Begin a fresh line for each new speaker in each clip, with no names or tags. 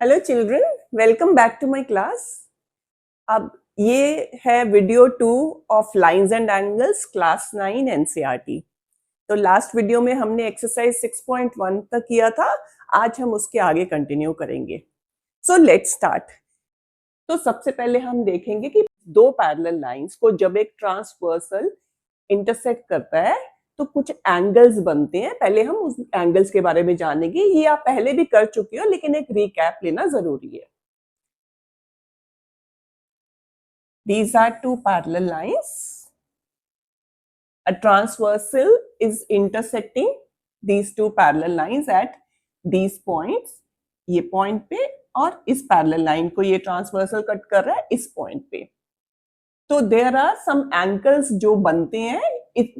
Hello children, welcome back to my class. अब ये है video 2 of lines and angles class 9 NCERT. तो last video में हमने एक्सरसाइज 6.1 तक किया था। आज हम उसके आगे कंटिन्यू करेंगे। सो लेट्स स्टार्ट। तो सबसे पहले हम देखेंगे कि दो पैरेलल लाइंस को जब एक ट्रांसवर्सल इंटरसेक्ट करता है तो कुछ एंगल्स बनते हैं। पहले हम उस एंगल्स के बारे में जानेंगे। ये आप पहले भी कर चुके हो, लेकिन एक रिकैप लेना जरूरी है। These are two parallel lines. A transversal is intersecting these two parallel lines at these points. ये पॉइंट पे और इस पैरेलल लाइन को ये ट्रांसवर्सल कट कर रहा है इस पॉइंट पे। तो देयर आर सम एंगल्स जो बनते हैं इस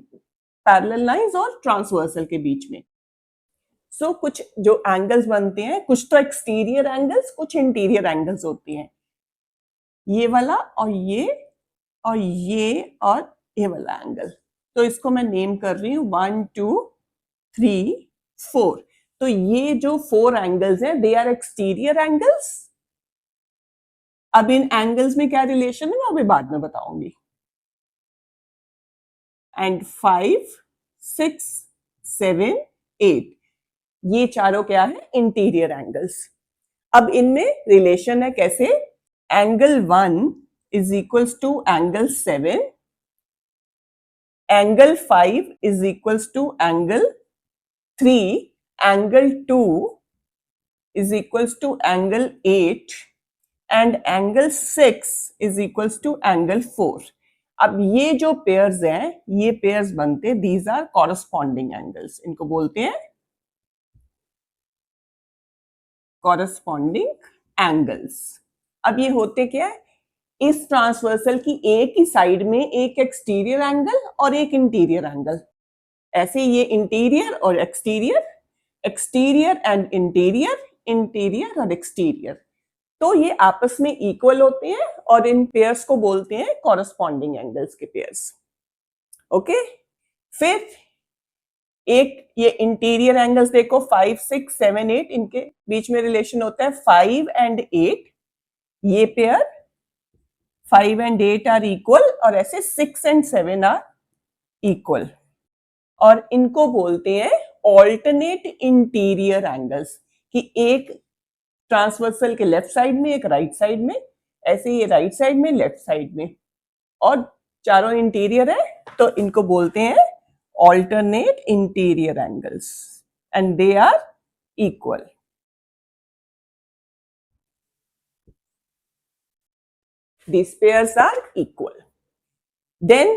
पैरेलल लाइंस और ट्रांसवर्सल के बीच में। सो कुछ जो एंगल्स बनते हैं, कुछ तो एक्सटीरियर एंगल्स, कुछ इंटीरियर एंगल्स होती हैं। ये वाला और ये और ये और ये वाला एंगल। तो इसको मैं नेम कर रही हूं 1 2 3 4। तो ये जो 4 एंगल्स हैं दे आर एक्सटीरियर एंगल्स। अब इन एंगल्स में क्या रिलेशन है मैं अभी बाद में बताऊंगी। एंड 5 6 7 8 ये चारों क्या है? Interior angles. अब इनमें रिलेशन है कैसे? Angle 1 is equals to angle 7, angle 5 is equals to angle 3, angle 2 is equals to angle 8 and angle 6 is equals to angle 4. अब ये जो पेयर्स हैं ये पेयर्स बनते हैं, these are corresponding angles, इनको बोलते हैं corresponding angles। अब ये होते क्या है? इस ट्रांसवर्सल की एक ही साइड में एक एक्सटीरियर एंगल और एक इंटीरियर एंगल। ऐसे ये इंटीरियर और exterior, exterior and interior, interior और एक्सटीरियर। तो ये आपस में इक्वल होते हैं और इन पेयर्स को बोलते हैं कॉरस्पॉन्डिंग एंगल्स के पेयर्स। ओके, फिर एक ये इंटीरियर एंगल्स देखो 5 6 7 8, इनके बीच में रिलेशन होता है 5 एंड 8। ये पेयर 5 एंड 8 आर इक्वल और ऐसे 6 एंड 7 आर इक्वल और इनको बोलते हैं ऑल्टरनेट इंटीरियर एंगल्स। कि एक ट्रांसवर्सल के लेफ्ट साइड में, एक राइट साइड में, ऐसे ये राइट साइड में, लेफ्ट साइड में, और चारों इंटीरियर है तो इनको बोलते हैं alternate interior angles and they are equal. These pairs are equal. Then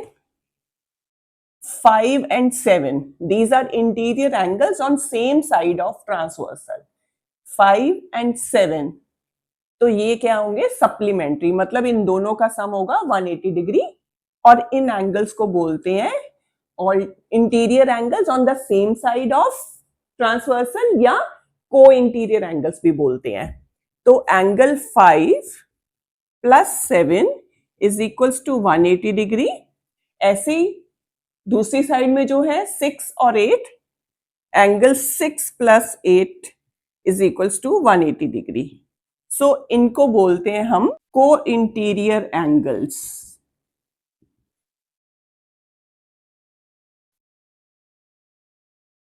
5 and 7, these are interior angles on same side of transversal. 5 and 7, तो ये क्या होंगे? सप्लीमेंट्री, मतलब इन दोनों का सम होगा 180 डिग्री और इन एंगल्स को बोलते हैं और interior angles on the same side of transversal या को इंटीरियर एंगल्स भी बोलते हैं। तो angle 5 plus 7 is equals to 180 degree. ऐसे ही दूसरी साइड में जो है 6 और 8, angle 6 plus 8 is equals to 180 degree. So इनको बोलते हैं हम को इंटीरियर एंगल्स।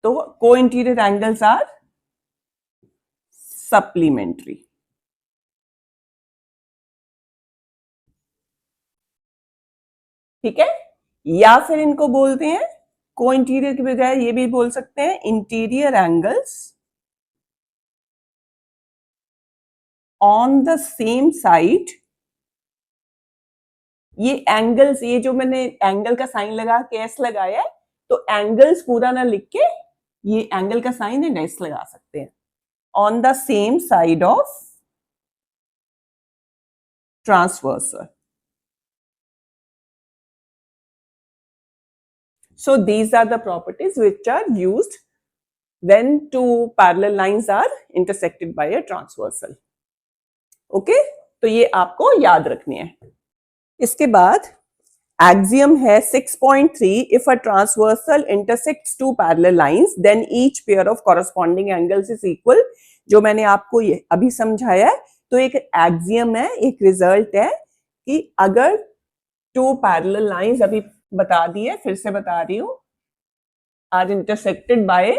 तो को इंटीरियर एंगल्स आर सप्लीमेंट्री। ठीक है, या फिर इनको बोलते हैं को इंटीरियर के बजाय ये भी बोल सकते हैं interior angles on the same side. ये एंगल्स, ये जो मैंने एंगल का साइन लगा के एस लगाया है, तो एंगल्स पूरा ना लिख के ये एंगल का साइन है एस लगा सकते हैं। On the same side of transversal. So these are the properties which are used when two parallel lines are intersected by a transversal. Okay? तो ये आपको याद रखनी है। इसके बाद axiom है 6.3, if a transversal intersects two parallel lines then each pair of corresponding angles is equal। जो मैंने आपको ये अभी समझाया है, तो एक एक्सियम है, एक रिजल्ट है कि अगर टू पैरेलल लाइंस, अभी बता दी है, फिर से बता रही हूं, are intersected by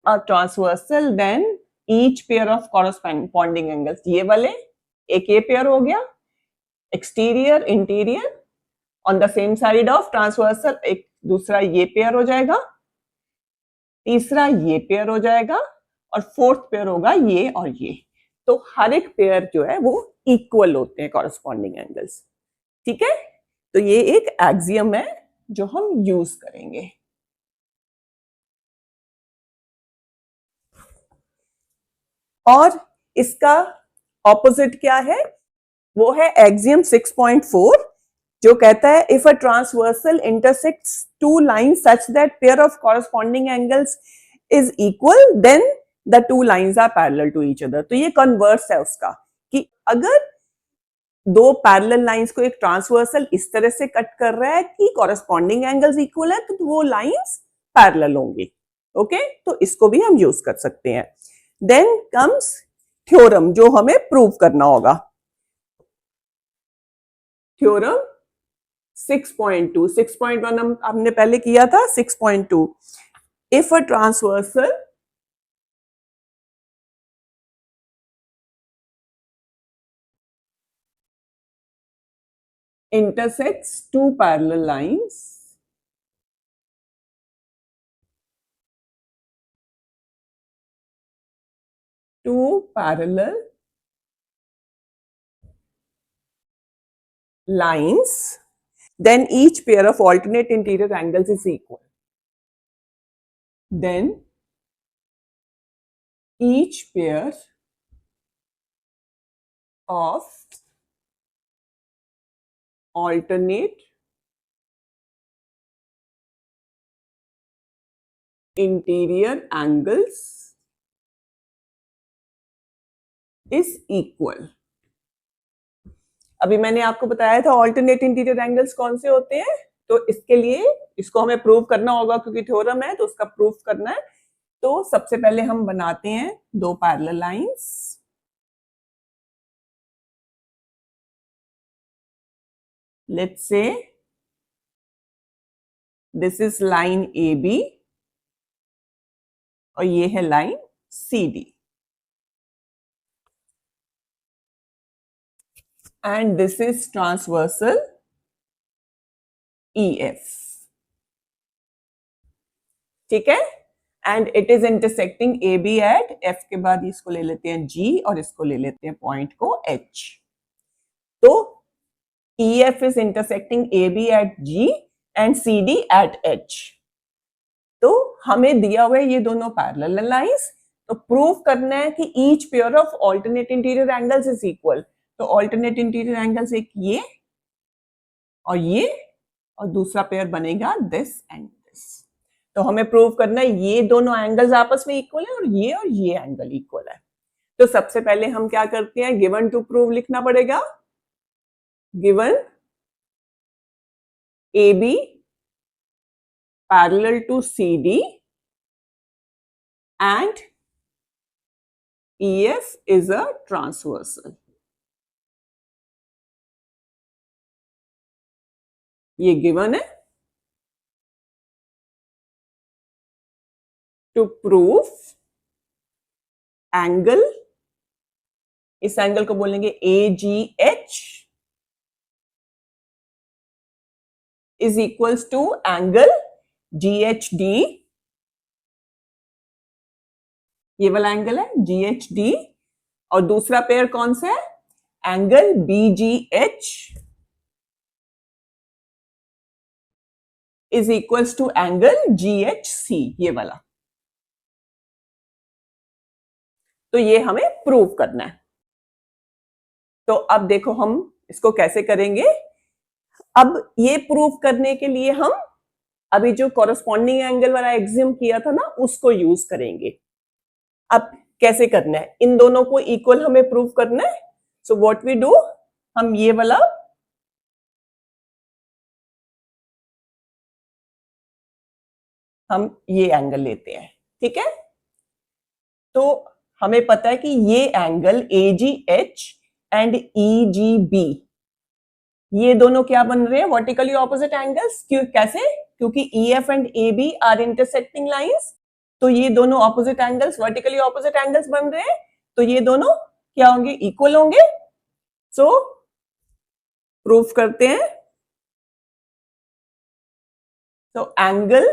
a transversal, then each pair of corresponding angles, ये वाले एक ये पेयर हो गया, exterior interior on the same side of transversal, एक दूसरा ये पेयर हो जाएगा, तीसरा ये पेयर हो जाएगा, और फोर्थ पेयर होगा ये और ये। तो हर एक पेयर जो है वो इक्वल होते हैं कॉरस्पॉन्डिंग एंगल्स। ठीक है, तो ये एक एक्सियम है जो हम यूज करेंगे। और इसका ऑपोजिट क्या है? वो है एक्सियम 6.4, जो कहता है if a transversal intersects two lines such that pair of corresponding angles is equal, then the two lines are parallel to each other. तो ये कन्वर्स है उसका, कि अगर दो पैरेलल लाइंस को एक ट्रांसवर्सल इस तरह से कट कर रहा है कि कॉरस्पॉन्डिंग एंगल्स इक्वल है, तो वो लाइंस पैरेलल होंगी। ओके, तो इसको भी हम यूज कर सकते हैं। देन कम्स थ्योरम, जो हमें प्रूव करना होगा। थ्योरम 6.2, 6.1 हमने पहले किया था, 6.2, if a transversal intersects two parallel lines, two parallel lines, then each pair of alternate interior angles is equal. Then each pair of alternate interior angles is equal. अभी मैंने आपको बताया था ऑल्टरनेट इंटीरियर एंगल्स कौन से होते हैं, तो इसके लिए इसको हमें प्रूव करना होगा, क्योंकि थ्योरम है तो उसका प्रूफ करना है। तो सबसे पहले हम बनाते हैं दो parallel lines. Let's say this is line A B और ये है line C D, and this is transversal E F. ठीक है, and it is intersecting A B at F के बाद इसको ले लेते हैं जी और इसको ले लेते हैं पॉइंट को एच। तो E F is intersecting A B at G and C D at H. तो हमें दिया हुआ है ये दोनों पैरेलल लाइंस, तो प्रूव करना है कि each pair of alternate interior angles is equal. तो ऑल्टरनेट इंटीरियर एंगल्स एक ये और दूसरा पेयर बनेगा दिस एंड दिस। तो हमें प्रूव करना है ये दोनों एंगल्स आपस में इक्वल है और ये एंगल इक्वल है। तो सबसे पहले हम क्या करते हैं, गिवन टू प्रूव लिखना पड़ेगा। Given A B parallel to C D and EF is a transversal। ये गिवन है। टू प्रूव एंगल, इस एंगल को बोलेंगे AGH is equals to angle GHD, ये वाला एंगल है GHD, और दूसरा पेयर कौन सा है, angle BGH is equals to angle GHC, ये वाला। तो ये हमें प्रूव करना है। तो अब देखो हम इसको कैसे करेंगे। अब ये प्रूव करने के लिए हम अभी जो कॉरस्पॉन्डिंग एंगल वाला एक्सियम किया था ना, उसको यूज करेंगे। अब कैसे करना है, इन दोनों को इक्वल हमें प्रूव करना है। सो व्हाट वी डू, हम ये वाला हम ये एंगल लेते हैं। ठीक है, तो हमें पता है कि ये एंगल AGH एंड EGB, ये दोनों क्या बन रहे हैं? Vertically opposite angles. क्यों? कैसे? क्योंकि EF and AB are intersecting lines, तो ये दोनों opposite angles, vertically opposite angles बन रहे हैं, तो ये दोनों क्या होंगे? इक्वल होंगे। सो प्रूफ करते हैं। तो angle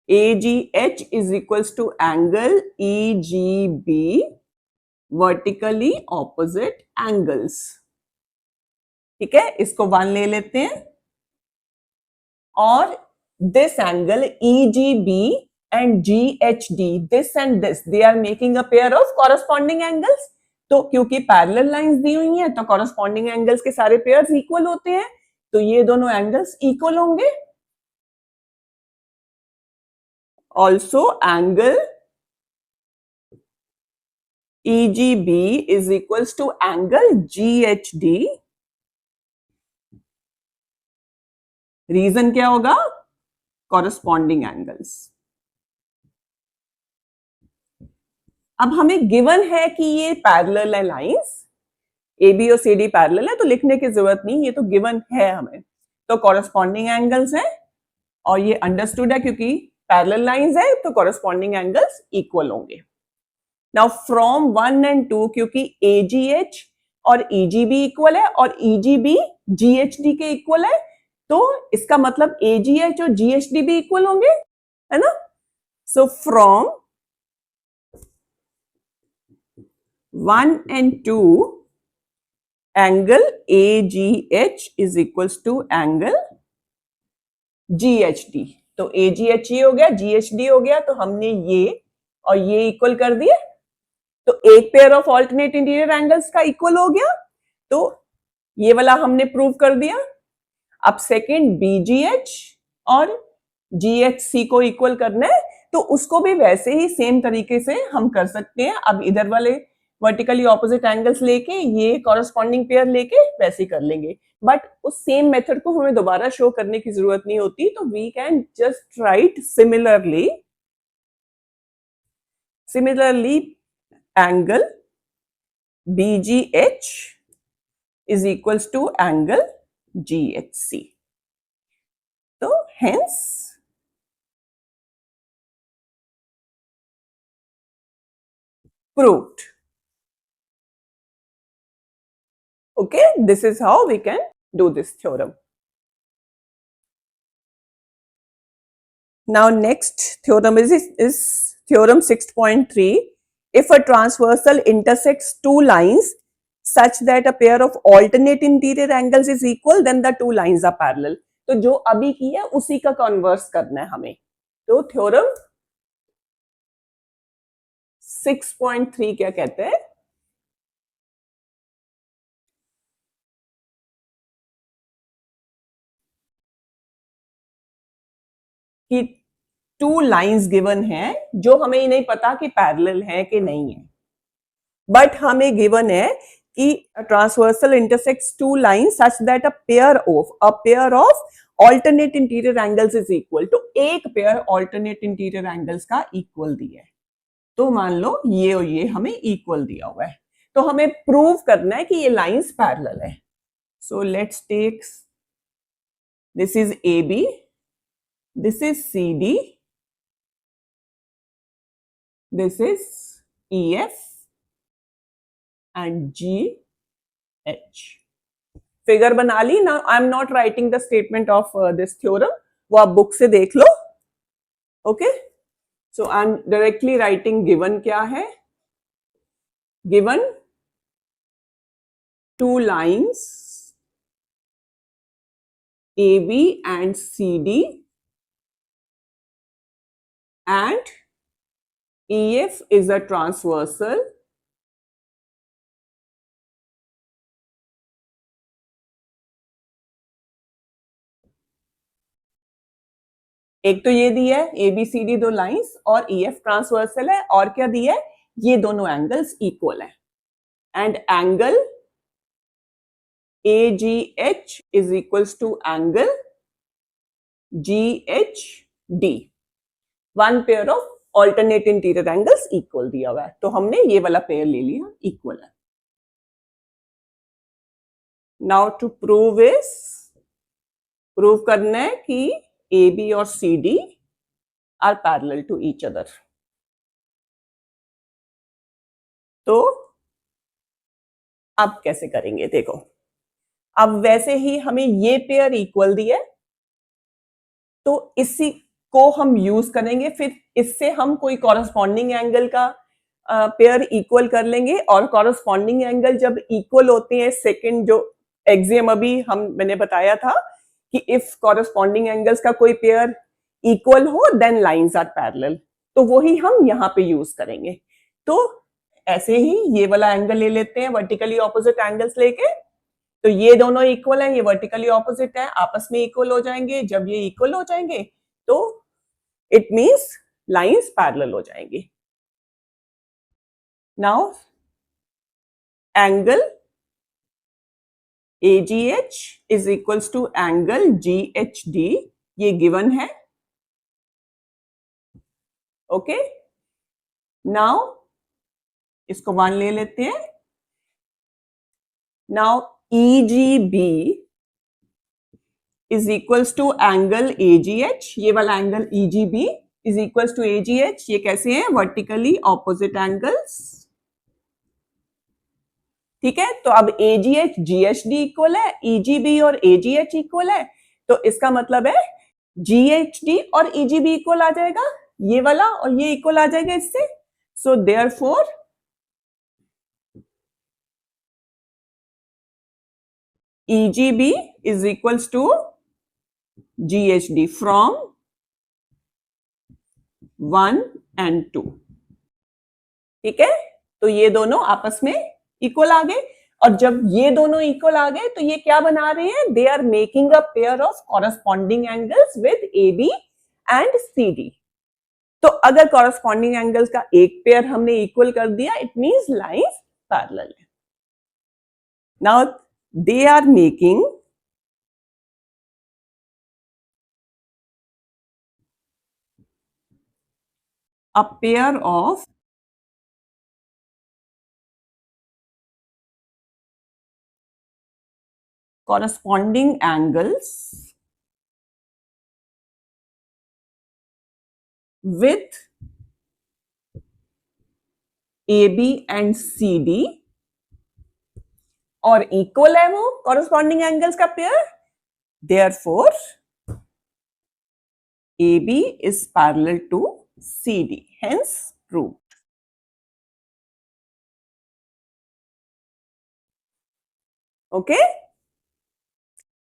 AGH is equals to angle EGB, vertically opposite angles। ठीक है, इसको 1 ले लेते हैं। और this angle EGB and GHD, this and this, they are making a pair of corresponding angles। तो क्योंकि पैरेलल लाइंस दी हुई हैं तो कॉरस्पॉन्डिंग एंगल्स के सारे पेयर्स इक्वल होते हैं, तो ये दोनों एंगल्स इक्वल होंगे। Also angle EGB is equals to angle GHD। Reason क्या होगा? Corresponding angles. अब हमें गिवन है कि ये पैरेलल है लाइंस, AB और CD पैरेलल है, तो लिखने की जरूरत नहीं, ये तो गिवन है हमें। तो कॉरस्पॉन्डिंग एंगल्स है और ये अंडरस्टूड है क्योंकि पैरेलल लाइंस है तो कॉरस्पॉन्डिंग एंगल्स इक्वल होंगे। नाउ फ्रॉम 1 एंड 2, क्योंकि AGH और EGB इक्वल है और EGB GHD के इक्वल है, तो इसका मतलब AGH और GHD भी इक्वल होंगे, है ना? So from 1 and 2, angle AGH is equals to angle GHD। तो AGH ये हो गया, GHD हो गया, तो हमने ये और ये इक्वल कर दिए, तो एक pair of alternate interior angles का इक्वल हो गया, तो ये वाला हमने प्रूव कर दिया। अब सेकंड BGH और GHC को इक्वल करना है, तो उसको भी वैसे ही सेम तरीके से हम कर सकते हैं। अब इधर वाले वर्टिकली ऑपोजिट एंगल्स लेके ये कॉरस्पॉन्डिंग पेयर लेके वैसे कर लेंगे, बट उस सेम मेथड को हमें दोबारा शो करने की जरूरत नहीं होती, तो we can just write similarly angle BGH is equals to angle GHC। तो hence proved। Okay, this is how we can do this theorem। Now next theorem is theorem 6.3। If a transversal intersects two lines such that a pair of alternate interior angles is equal, then the two lines are parallel। तो जो अभी की है उसी का converse करना है हमें। तो थ्योरम 6.3 क्या कहते हैं? कि टू लाइंस गिवन है, जो हमें ही नहीं पता कि पैरेलल है कि नहीं है, बट हमें गिवन है कि transversal intersects two lines such that a pair of alternate interior angles is equal. तो एक पेयर ऑल्टरनेट इंटीरियर एंगल्स का इक्वल दिया है, तो मान लो ये और ये हमें इक्वल दिया हुआ है, तो हमें प्रूव करना है कि ये लाइंस पैरेलल है। So let's take this is AB, this is CD, this is EF and GH। Figure बना ली ना? I am not writing the statement of this theorem, वो आप बुक से देख लो। Okay, so I am directly writing given क्या है? Given two lines AB and CD and EF is a transversal एक तो ये दिया है ABCD दो लाइंस और EF ट्रांसवर्सल है, और क्या दिया है? ये दोनों एंगल्स इक्वल है, and angle AGH is equals to angle GHD, one pair of alternate interior angles equal दिया हुआ है, तो हमने ये वाला पेयर ले लिया, इक्वल है। नाउ टू प्रूव करना है कि ए बी और C D are parallel to each other. तो अब कैसे करेंगे, देखो अब वैसे ही हमें ये पेयर इक्वल दिया है, तो इसी को हम यूज करेंगे, फिर इससे हम कोई कॉरस्पॉन्डिंग एंगल का पेयर इक्वल कर लेंगे, और कॉरस्पॉन्डिंग एंगल जब इक्वल होते हैं, सेकंड जो एक्सियम अभी मैंने बताया था कि इफ कॉरस्पॉन्डिंग एंगल्स का कोई पेयर इक्वल हो देन लाइंस आर पैरेलल, तो वही हम यहाँ पे यूज करेंगे। तो ऐसे ही ये वाला एंगल ले लेते हैं, वर्टिकली ऑपोजिट एंगल्स लेके, तो ये दोनों इक्वल है, ये वर्टिकली ऑपोजिट है, आपस में इक्वल हो जाएंगे। जब ये इक्वल हो जाएंगे तो इट मींस लाइंस पैरेलल हो जाएंगी। Now angle AGH is equals to angle GHD, ये गिवन है। ओके, नाउ इसको 1 ले लेते हैं। Now EGB is equals to angle AGH, ये वाला angle EGB is equals to AGH। ये कैसे हैं, वर्टिकली ऑपोजिट एंगल्स। ठीक है, तो अब AGH GHD इक्वल है, EGB और AGH इक्वल है, तो इसका मतलब है GHD और EGB इक्वल आ जाएगा, ये वाला और ये इक्वल आ जाएगा इससे। So therefore EGB is equals to GHD from 1 and 2। ठीक है, तो ये दोनों आपस में इक्वल आ गए, और जब ये दोनों इक्वल आ गए तो ये क्या बना रहे हैं, they are making a pair of corresponding angles with AB and CD। तो अगर कॉरस्पॉन्डिंग एंगल्स का एक पेयर हमने इक्वल कर दिया, इट मींस लाइंस पैरेलल है। Now they are making a pair of corresponding angles with AB and CD, और equal है वो कॉरस्पॉन्डिंग एंगल्स का pair, therefore AB is parallel to CD, hence proved। Okay,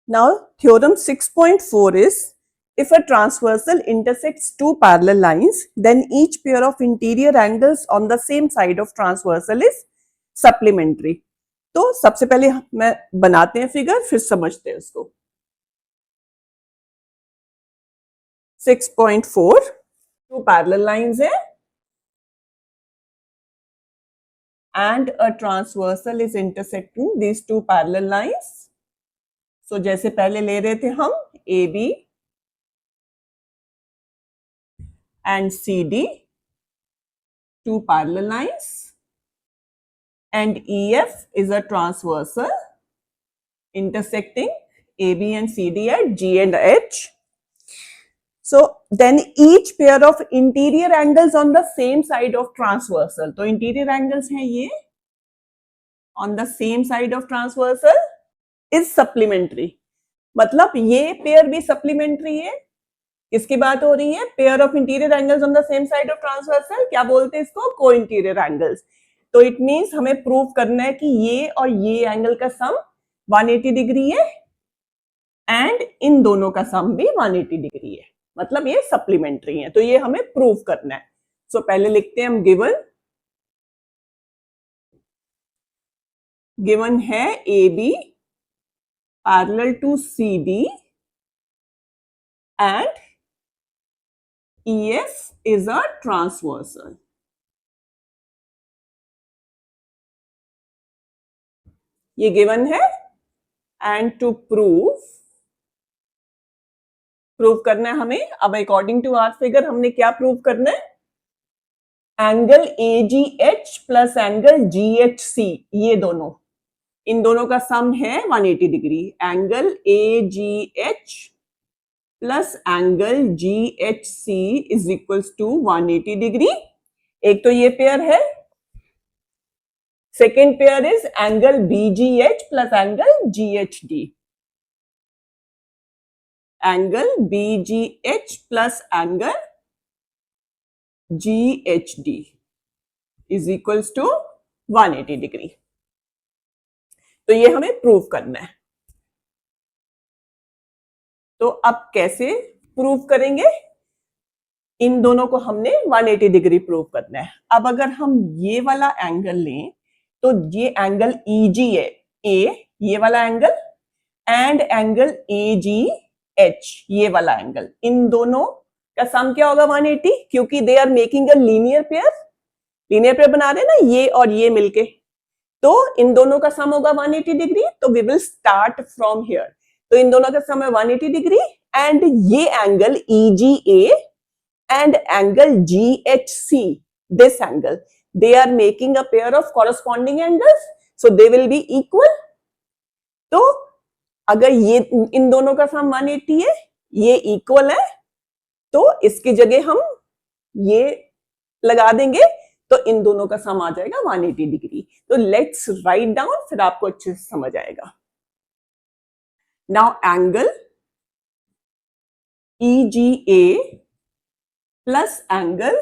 now theorem 6.4 is if a transversal intersects two parallel lines, then each pair of interior angles on the same side of transversal is supplementary। तो सबसे पहले मैं बनाते हैं figure, फिर समझते हैं उसको। 6.4 two parallel lines है and a transversal is intersecting these two parallel lines। so जैसे पहले ले रहे थे हम AB and CD, two parallel lines, and EF is a transversal intersecting AB and CD at G and H। So then each pair of interior angles on the same side of transversal, तो interior angles हैं ये on the same side of transversal is supplementary। मतलब ये pair भी supplementary है। किसकी बात हो रही है, pair of interior angles on the same side of transversal, क्या बोलते हैं इसको, को इंटीरियर एंगल्स। तो इट मींस हमें प्रूव करना है कि ये और ये एंगल का सम 180 डिग्री है एंड इन दोनों का सम भी 180 डिग्री है, मतलब ये सप्लीमेंट्री है। तो ये हमें प्रूव करना है। सो पहले लिखते हैं हम गिवन है AB parallel to CD and EF is a transversal। ये गिवन है, एंड टू प्रूव करना है हमें। अब अकॉर्डिंग टू आवर फिगर हमने क्या प्रूव करना है, angle AGH plus angle GHC, ये दोनों, इन दोनों का सम है 180 degree. Angle AGH plus angle GHC is equals to 180 degree. एक तो ये पेयर है। Second pair is angle BGH plus angle GHD। Angle BGH plus angle GHD is equals to 180 degree. तो ये हमें प्रूव करना है। तो अब कैसे प्रूव करेंगे? इन दोनों को हमने 180 डिग्री प्रूव करना है। अब अगर हम ये वाला एंगल लें तो ये एंगल EG है, ये वाला एंगल, एंड एंगल AGH, ये वाला एंगल, इन दोनों का सम क्या होगा 180, क्योंकि they are making a linear pair. Linear pair बना रहे हैं ना ये और ये मिलके, तो इन दोनों का सम होगा 180 डिग्री। तो we will start from here. तो इन दोनों का सम है 180 डिग्री, एंड ये angle EGA and angle GHC, this angle, they are making a pair of corresponding angles, so they will be equal. तो अगर ये इन दोनों का सम 180 है, ये इक्वल है, तो इसकी जगह हम ये लगा देंगे, तो इन दोनों का सम आ जाएगा 180 डिग्री। तो लेट्स राइट डाउन, फिर आपको अच्छे से समझ आएगा। Now angle EGA plus angle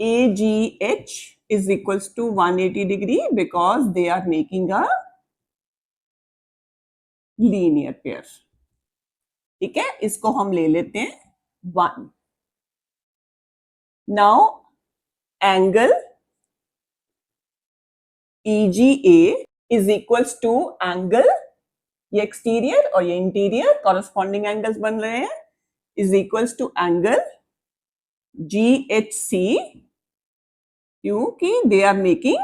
AGH is equals to 180 degree because they are making a linear pair। ठीक है, इसको हम ले लेते हैं 1। Now angle EGA is equals to angle, ये एक्सटीरियर और ये इंटीरियर कॉरेस्पॉन्डिंग एंगल्स बन रहे हैं, is equals to angle GHC, क्योंकि they are making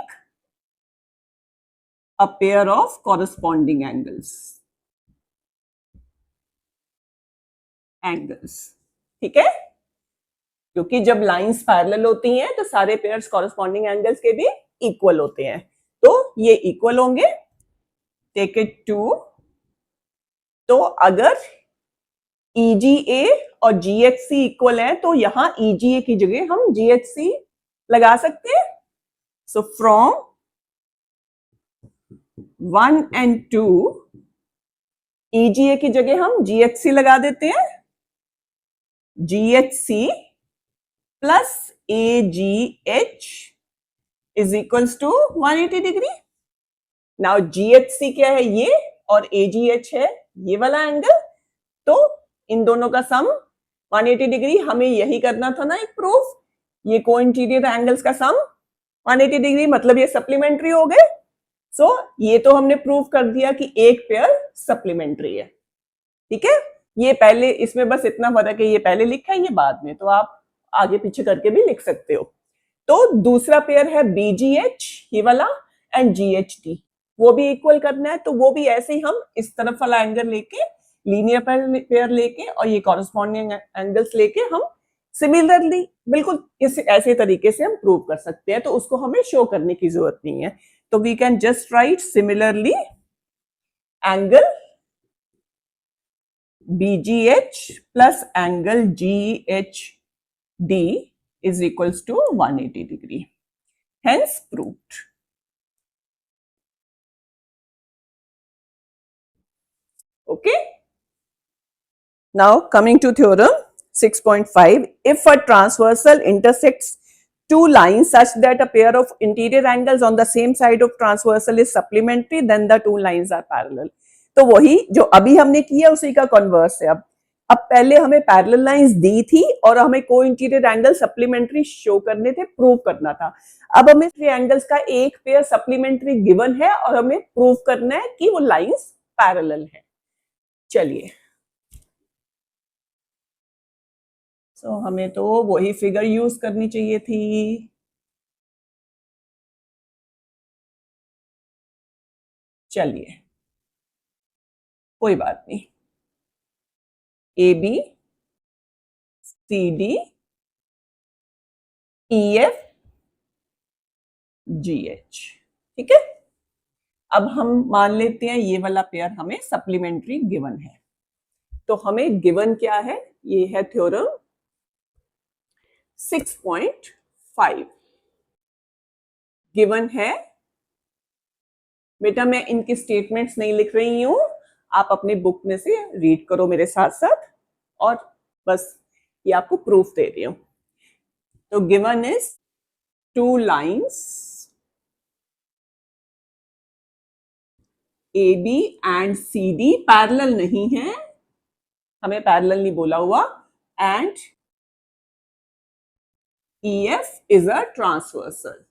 a pair of corresponding angles. ठीक है, क्योंकि जब लाइंस पैरेलल होती हैं तो सारे पेयर्स कॉरेस्पॉन्डिंग एंगल्स के भी इक्वल होते हैं, तो ये इक्वल होंगे। टेक इट टू, तो अगर EGA और GHC इक्वल है तो यहां EGA की जगह हम GHC लगा सकते हैं। सो फ्रॉम 1 and 2 EGA की जगह हम GHC लगा देते हैं। GHC plus AGH is equals to 180 degree. Now GHC क्या है, ये, और AGH है ये वाला एंगल, तो इन दोनों का सम 180 डिग्री। हमें यही करना था ना एक प्रूफ, ये को इंटीरियर एंगल्स का सम 180 डिग्री, मतलब ये सप्लीमेंट्री हो गए। सो ये तो हमने प्रूव कर दिया कि एक पेयर सप्लीमेंट्री है। ठीक है, ये पहले, इसमें बस इतना फर्क है, ये पहले लिखा है ये बाद में, तो आप आगे पीछे करके भी लिख सकते हो। तो दूसरा पेयर है BGH, ये वाला, एंड GHD, वो भी इक्वल करना है। तो वो भी ऐसे ही हम इस तरफ वाला एंगल लेके, लीनियर पेयर लेके और ये कॉरेस्पॉन्डिंग एंगल्स लेके हम सिमिलरली बिल्कुल इस ऐसे तरीके से हम प्रूव कर सकते हैं। तो उसको हमें शो करने की जरूरत नहीं है। तो we can just write similarly angle BGH plus angle GHD is equals to 180 degree. Hence proved. Okay. Now coming to theorem 6.5, if a transversal intersects two lines such that a pair of interior angles on the same side of transversal is supplementary, then the two lines are parallel. तो वही जो अभी हमने किया उसी का converse है। अब पहले हमें पैरेलल लाइंस दी थी और हमें को इंटीरियर एंगल सप्लीमेंट्री शो करने थे, प्रूव करना था। अब हमें एंगल्स का एक पेयर सप्लीमेंट्री गिवन है और हमें प्रूव करना है कि वो लाइंस पैरेलल है। चलिए, सो हमें तो वही फिगर यूज करनी चाहिए थी। चलिए, कोई बात नहीं। AB CD EF GH। ठीक है, अब हम मान लेते हैं ये वाला पेयर हमें सप्लीमेंट्री गिवन है। तो हमें गिवन क्या है, ये है थ्योरम 6.5 गिवन है। बेटा मैं इनकी स्टेटमेंट्स नहीं लिख रही हूं, आप अपने बुक में से रीड करो मेरे साथ साथ, और बस ये आपको प्रूफ दे रही हूं। तो given is 2 lines AB and CD parallel नहीं है, हमें पैरेलल नहीं बोला हुआ, and EF is a transversal.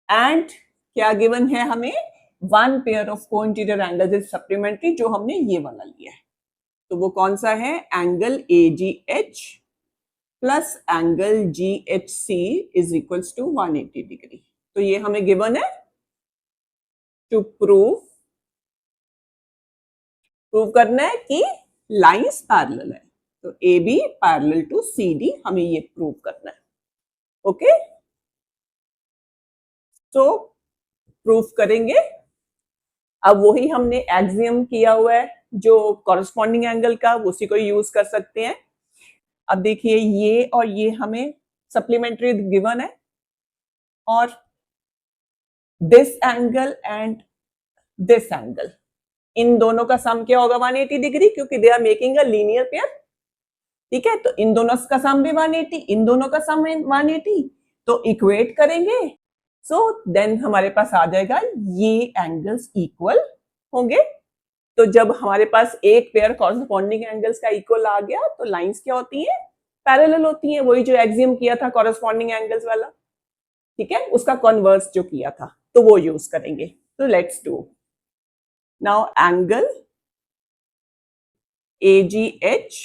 And क्या गिवन है हमें, 1 pair of co-interior angles is supplementary, जो हमने ये वाला लिया है। तो वो कौन सा है, angle AGH plus angle GHC is equals to 180 degree. तो ये हमें गिवन है टू प्रूव करना है कि लाइंस पैरेलल है। तो AB पैरेलल टू CD हमें ये प्रूव करना है। ओके, तो प्रूफ करेंगे। अब वही हमने एक्सियम किया हुआ है जो कॉरेस्पॉन्डिंग एंगल का, उसी को यूज कर सकते हैं। अब देखिए ये और ये हमें सप्लीमेंट्री गिवन है, और this angle and this angle, इन दोनों का सम क्या होगा, 180 डिग्री, क्योंकि they are making a linear pair. ठीक है, तो इन दोनों का सम भी 180, इन दोनों का सम 180, तो इक्वेट करेंगे। सो देन हमारे पास आ जाएगा ये एंगल्स इक्वल होंगे। तो जब हमारे पास एक पेयर कॉरेस्पॉन्डिंग एंगल्स का इक्वल आ गया, तो लाइंस क्या होती हैं, पैरेलल होती हैं। वही जो एक्सियम किया था कॉरेस्पॉन्डिंग एंगल्स वाला, ठीक है, उसका कन्वर्स जो किया था, तो वो यूज करेंगे। तो let's do now angle AGH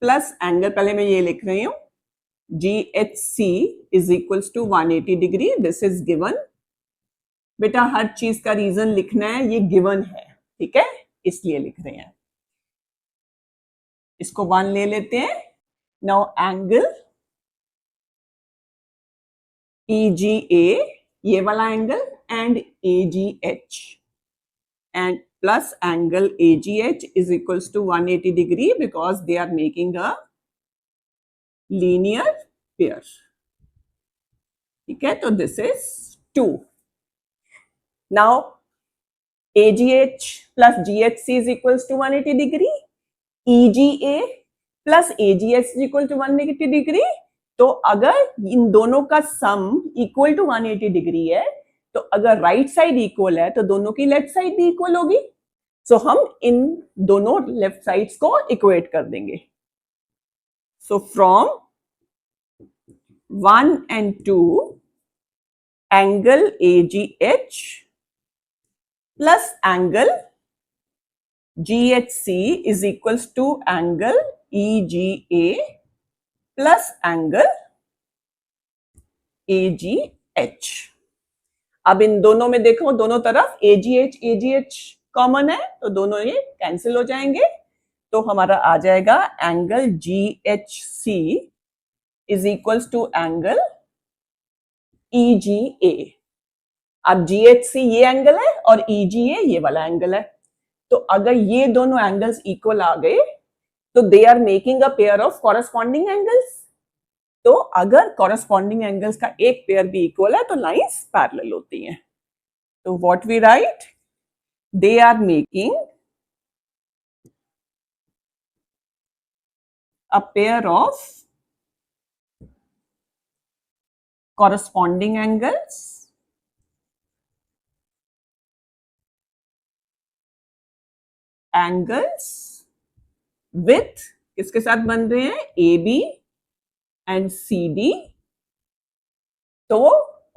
plus angle, पहले मैं ये लिख रही हूं, GHC is equals to 180 degree. This is given. बेटा हर चीज का रीजन लिखना है, ये गिवन है, ठीक है, इसलिए लिख रहे हैं। इसको 1 ले लेते हैं। नाउ एंगल EGA, ये वाला angle, and AGH, and plus angle AGH is equals to 180 degree because they are making a linear pair. ठीक है, तो this is 2. Now AGH plus GHC is equals to 180 degree. EGA plus AGH is equal to 180 degree. तो अगर इन दोनों का sum equal to 180 degree है, तो अगर राइट साइड इक्वल है तो दोनों की लेफ्ट साइड भी इक्वल होगी। सो हम इन दोनों लेफ्ट साइड्स को इक्वेट कर देंगे। So from 1 and 2 angle AGH plus angle GHC is equals to angle EGA plus angle AGH। अब इन दोनों में देखो, दोनों तरफ AGH कॉमन है, तो दोनों ये कैंसिल हो जाएंगे। तो हमारा आ जाएगा angle GHC is equals to angle EGA। अब GHC ये एंगल है और EGA ये वाला एंगल है। तो अगर ये दोनों एंगल्स इक्वल आ गए, तो they are making a pair of corresponding angles. तो अगर कॉरेस्पॉन्डिंग एंगल्स का एक पेयर भी इक्वल है, तो लाइंस पैरेलल होती हैं। तो what we write, they are making a pair of corresponding angles with किसके साथ बन रहे हैं, AB एंड CD। तो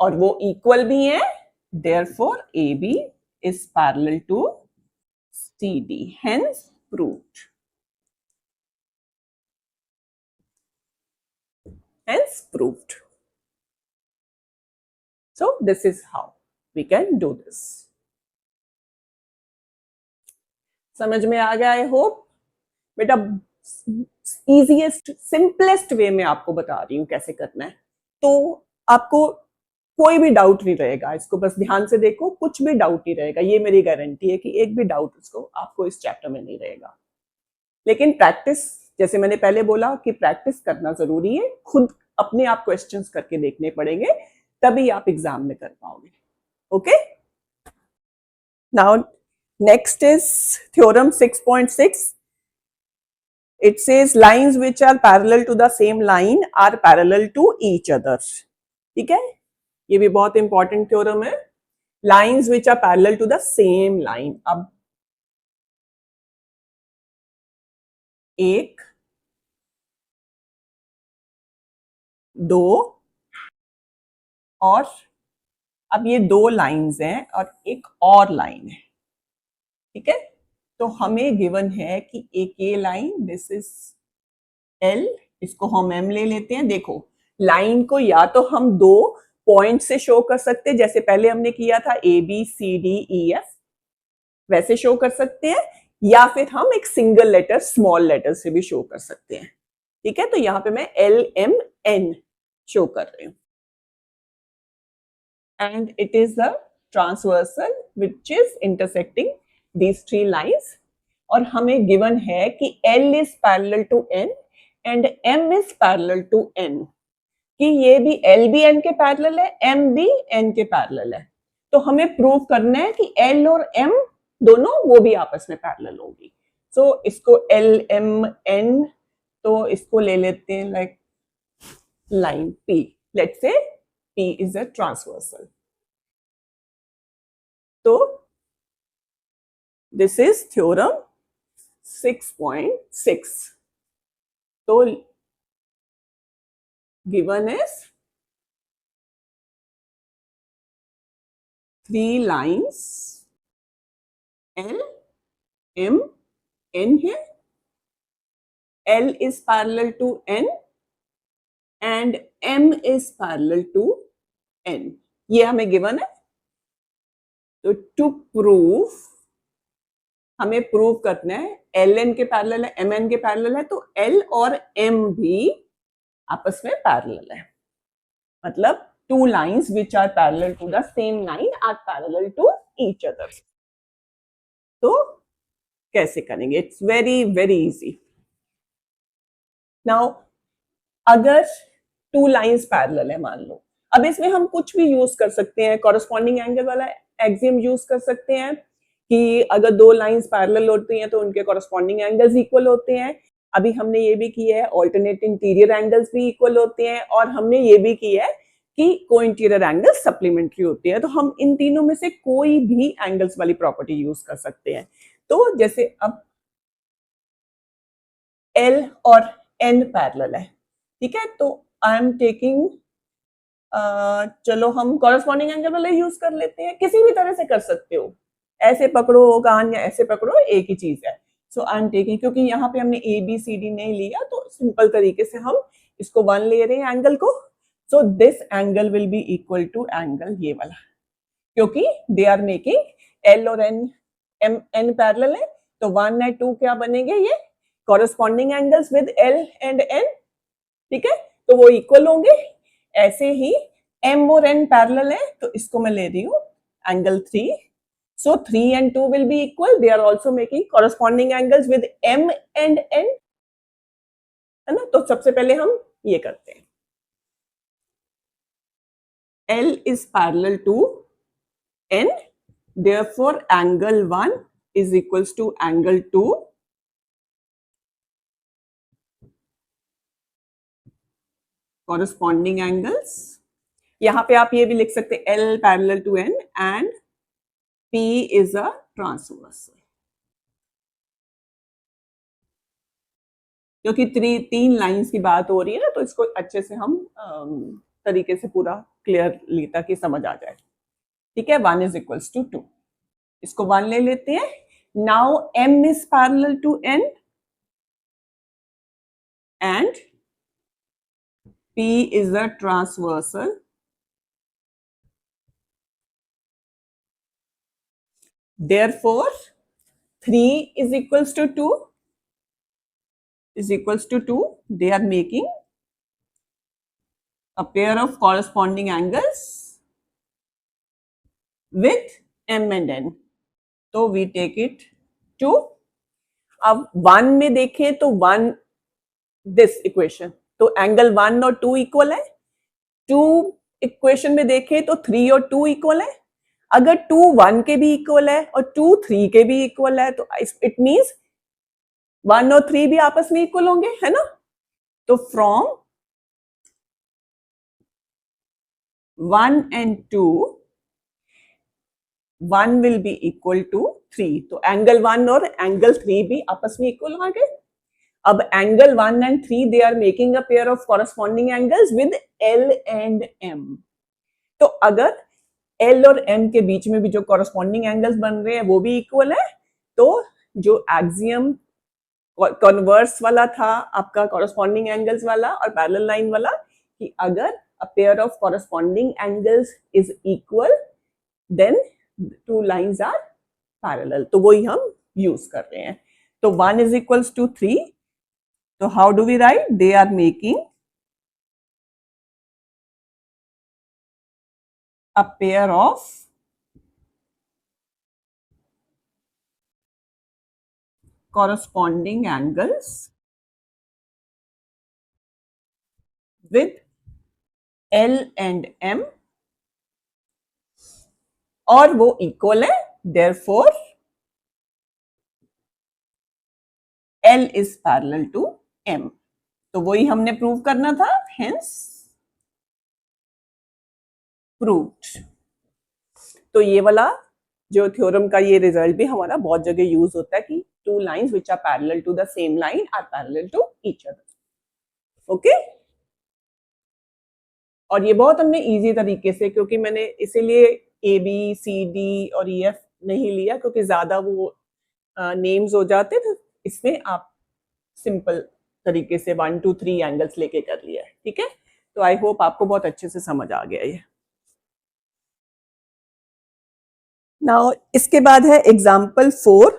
और वो इक्वल भी है, therefore AB is parallel to CD, hence proved, so this is how we can do this. समझ में आ गया, आई होप। बेटा इजीएस्ट सिंपलेस्ट वे में आपको बता रही हूँ कैसे करना है, तो आपको कोई भी डाउट नहीं रहेगा। इसको बस ध्यान से देखो, कुछ भी डाउट नहीं रहेगा, ये मेरी गारंटी है कि एक भी डाउट इसको आपको इस चैप्टर में नहीं रहेगा। लेकिन प्रैक्टिस, जैसे मैंने पहले बोला कि प्रैक्टिस करना जरूरी है, खुद अपने आप क्वेश्चंस करके देखने पड़ेंगे, तभी आप एग्जाम में कर पाओगे। Okay, now next is theorem 6.6. It says lines which are parallel to the same line are parallel to each other. ठीक है, ये भी बहुत इंपॉर्टेंट थ्योरम है, lines which are parallel to the same line. अब एक, दो, और अब ये दो लाइंस हैं और एक और लाइन है, ठीक है। तो हमें गिवन है कि एक ये लाइन, दिस इज एल, इसको हम एम ले लेते हैं। देखो, लाइन को या तो हम दो पॉइंट से शो कर सकते हैं, जैसे पहले हमने किया था A B C D E F, वैसे शो कर सकते हैं, या फिर हम एक सिंगल लेटर स्मॉल लेटर से भी शो कर सकते हैं, ठीक है। तो यहां पे मैं एल एम एन शो कर रही हूं, and it is the transversal which is intersecting these three lines. और हमें गिवन है कि L is parallel to N and M is parallel to N, कि ये भी L भी N के पैरेलल है, M भी N के पैरेलल है। तो हमें प्रूव करना है कि L और M दोनों वो भी आपस में पैरेलल होगी। सो इसको L M N, तो इसको ले लेते हैं like line P, let's say P is a transversal. तो दिस इज थ्योरम 6.6. तो given is three lines L M N है, L is parallel to N and M is parallel to N, ये हमें गिवन है। तो to prove, हमें prove करना है एल एन के पैरेलल है, एम एन के पैरेलल है, तो एल और एम भी आपस में पैरेलल है। मतलब two lines which are parallel to the same line are parallel to each other. तो कैसे करेंगे? It's very very easy. Now अगर टू लाइंस पैरेलल है मान लो, अब इसमें हम कुछ भी यूज कर सकते हैं, कॉरेस्पॉन्डिंग एंगल वाला एक्सियम यूज कर सकते हैं कि अगर दो लाइंस पैरेलल होती हैं तो उनके कॉरेस्पॉन्डिंग एंगल्स इक्वल होते हैं। अभी हमने ये भी किया है ऑल्टरनेट इंटीरियर एंगल्स भी इक्वल होते हैं, और हमने ये भी किया है कि को इंटीरियर एंगल्स सप्लीमेंट्री होते हैं। तो हम इन तीनों में से कोई भी एंगल्स वाली प्रॉपर्टी यूज कर सकते हैं। तो जैसे अब L और N पैरेलल है, ठीक है, तो आई एम टेकिंग, चलो हम कॉरेस्पॉन्डिंग एंगल वाला यूज कर लेते हैं, किसी भी तरह से कर सकते हो, ऐसे पकड़ो कान या ऐसे पकड़ो, एक ही चीज है। सो आई एम टेकिंग, क्योंकि यहाँ पे हमने ए बी सी डी नहीं लिया, तो सिंपल तरीके से हम इसको 1 ले रहे हैं एंगल को। So this angle will be equal to angle ये वाला, क्योंकि दे आर मेकिंग एल और एन एम एन पैरेलल है, तो 1 और 2 क्या बनेंगे, ये corresponding angles with L and N, ठीक है, तो वो इक्वल होंगे। ऐसे ही m और n पैरेलल है, तो इसको मैं ले रही हूँ angle 3, so 3 and 2 will be equal, they are also making corresponding angles with m and n, है ना। तो सबसे पहले हम ये करते हैं, L is parallel to n, therefore angle 1 is equals to angle 2, corresponding angles। यहां पे आप ये भी लिख सकते हैं L parallel to n and P is a transversal, क्योंकि तीन लाइंस की बात हो रही है ना, तो इसको अच्छे से हम तरीके से पूरा क्लियरली ताकि समझ आ जाए, ठीक है। 1 is equals to 2, इसको 1 ले लेते हैं। Now M is parallel to N and P is a transversal, therefore 3 is equals to 2, is equals to 2. They are making a pair of corresponding angles with m and n. तो we take it to, अब 1 में देखें तो 1 this equation, तो angle 1 और 2 equal है। 2 equation में देखें तो 3 और 2 इक्वल है। अगर 2 1 के भी इक्वल है और 2 3 के भी इक्वल है तो इट मींस 1 और 3 भी आपस में इक्वल होंगे, है ना। तो from 1 and 2 1 will be equal to 3, तो एंगल 1 और एंगल 3 भी आपस में इक्वल हो गए। अब angle 1 and 3 they are making a pair of corresponding angles with L and M। तो अगर L और M के बीच में भी जो कॉरस्पॉन्डिंग एंगल्स बन रहे हैं वो भी इक्वल है, तो जो एक्सियम कन्वर्स वाला था आपका कॉरस्पॉन्डिंग एंगल्स वाला और पैरेलल लाइन वाला, कि अगर a pair of corresponding angles is equal then two lines are parallel, तो वही हम यूज कर रहे हैं। तो 1 is equals to 3, तो how do we write, they are making a pair of corresponding angles with L and M और वो इक्वल है, therefore L is parallel to M। तो वही हमने प्रूव करना था, hence proved। तो ये वाला जो थ्योरम का ये रिजल्ट भी हमारा बहुत जगह यूज होता है कि two lines which are parallel to the same line are parallel to each other. Okay, और ये बहुत हमने इजी तरीके से, क्योंकि मैंने इसीलिए ए बी सी डी और ई एफ नहीं लिया क्योंकि ज्यादा वो नेम्स हो जाते, तो इसमें आप सिंपल तरीके से 1 2 3 एंगल्स लेके कर लिया है। ठीक है, तो आई होप आपको बहुत अच्छे से समझ आ गया ये। नाउ इसके बाद है एग्जाम्पल 4,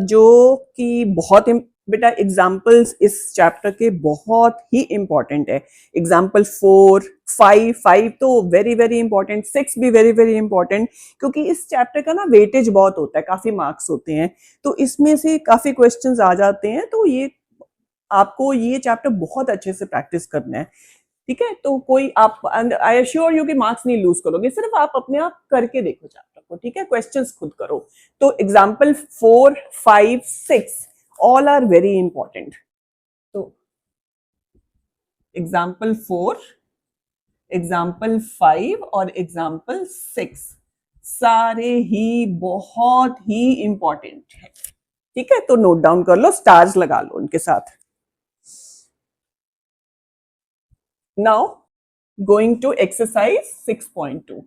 जो कि बहुत बेटा एग्जाम्पल्स इस चैप्टर के बहुत ही इंपॉर्टेंट है। एग्जाम्पल 4 5 तो वेरी वेरी इंपॉर्टेंट, 6 भी वेरी वेरी इंपॉर्टेंट, क्योंकि इस चैप्टर का ना वेटेज बहुत होता है, काफी मार्क्स होते हैं, तो इसमें से काफी क्वेश्चंस आ जाते हैं। तो ये आपको ये चैप्टर बहुत अच्छे से प्रैक्टिस करना है। ठीक है, तो कोई आप, आई एश्योर यू कि मार्क्स नहीं लूज करोगे, सिर्फ आप अपने आप करके देखो चैप्टर को। ठीक है, क्वेश्चंस खुद करो। तो example 4 5 6 all are very important. तो एग्जाम्पल 4, एग्जाम्पल 5 और एग्जाम्पल 6 सारे ही बहुत ही इंपॉर्टेंट है। ठीक है, तो नोट डाउन कर लो, स्टार्स लगा लो उनके साथ। Now going to exercise 6.2.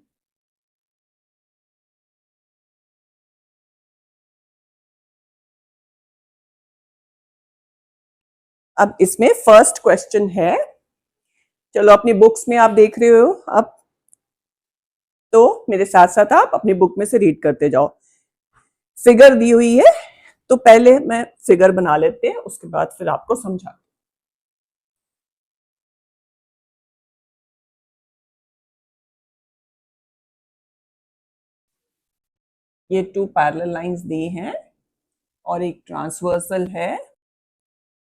अब इसमें फर्स्ट क्वेश्चन है, चलो अपनी बुक्स में आप देख रहे हो अब, तो मेरे साथ साथ आप अपनी बुक में से रीड करते जाओ। फिगर दी हुई है, तो पहले मैं फिगर बना लेते हैं, उसके बाद फिर आपको समझा। ये 2 पैरेलल लाइंस दी हैं और एक ट्रांसवर्सल है।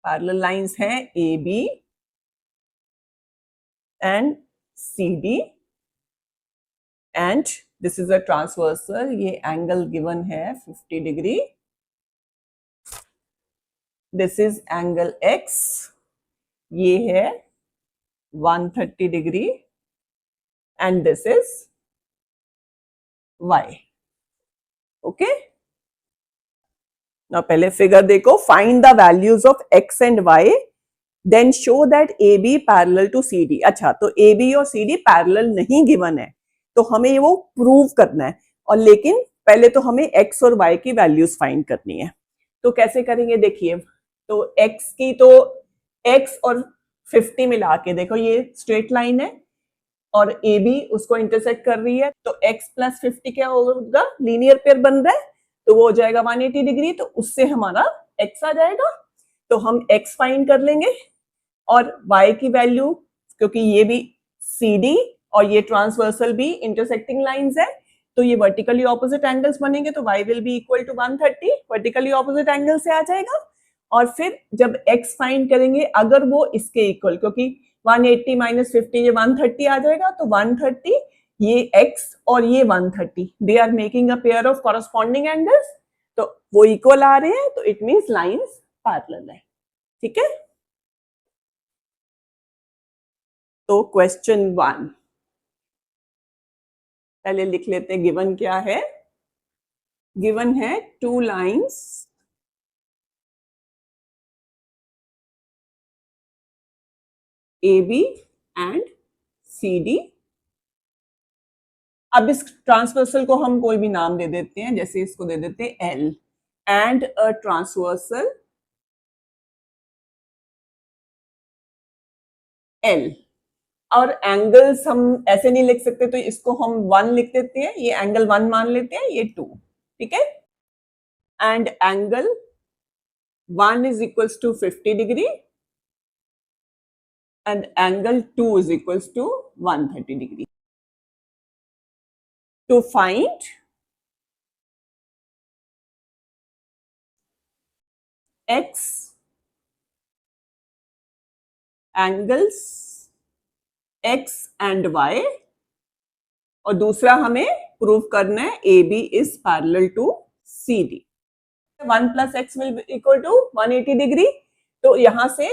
पैरेलल लाइंस हैं A B and C D, and this is a transversal. ये एंगल गिवन है 50 degree. This is angle x, ये है 130 degree, and this is y. Okay, ना पहले फिगर देखो, find the values of x and y, then show that A B parallel to C D. अच्छा, तो A B और C D parallel नहीं given है, तो हमें वो प्रूव करना है, और लेकिन पहले तो हमें एक्स और वाई की वैल्यूज फाइंड करनी है। तो कैसे करेंगे, देखिए, तो एक्स की, तो एक्स और 50 मिला के देखो, ये स्ट्रेट लाइन है और ए बी उसको इंटरसेक्ट कर रही है, तो x प्लस 50 क्या होगा, लीनियर पेयर बन रहा है, तो वो हो जाएगा 180 डिग्री, तो उससे हमारा x आ जाएगा। तो हम x फाइंड कर लेंगे और y की वैल्यू, क्योंकि ये भी CD और ये ट्रांसवर्सल भी इंटरसेक्टिंग लाइंस है, तो ये वर्टिकली ऑपोजिट एंगल्स बनेंगे, तो y will be equal to 130, vertically opposite angle से आ जाएगा। और फिर जब x फाइंड करेंगे, अगर वो इसके इक्वल, क्योंकि 180 माइनस 50 ये 130 आ जाएगा, तो 130 ये x और ये 130 they are making a pair of corresponding angles, तो वो इक्वल आ रहे हैं, तो इट मींस लाइंस पैरेलल है। ठीक है, तो क्वेश्चन 1 पहले लिख लेते हैं, गिवन क्या है। गिवन है 2 लाइंस AB एंड CD। अब इस ट्रांसवर्सल को हम कोई भी नाम दे देते हैं, जैसे इसको दे देते हैं L, and a transversal L। और एंगल्स हम ऐसे नहीं लिख सकते, तो इसको हम 1 लिख देते हैं, ये एंगल 1 मान लेते हैं, ये 2। ठीक है, and angle 1 is equals to 50 degree and angle 2 is equals to 130 degree. To find x angles x and y, और दूसरा हमें प्रूव करना है AB is parallel to CD। 1 plus x will be equal to 180 degree, तो यहां से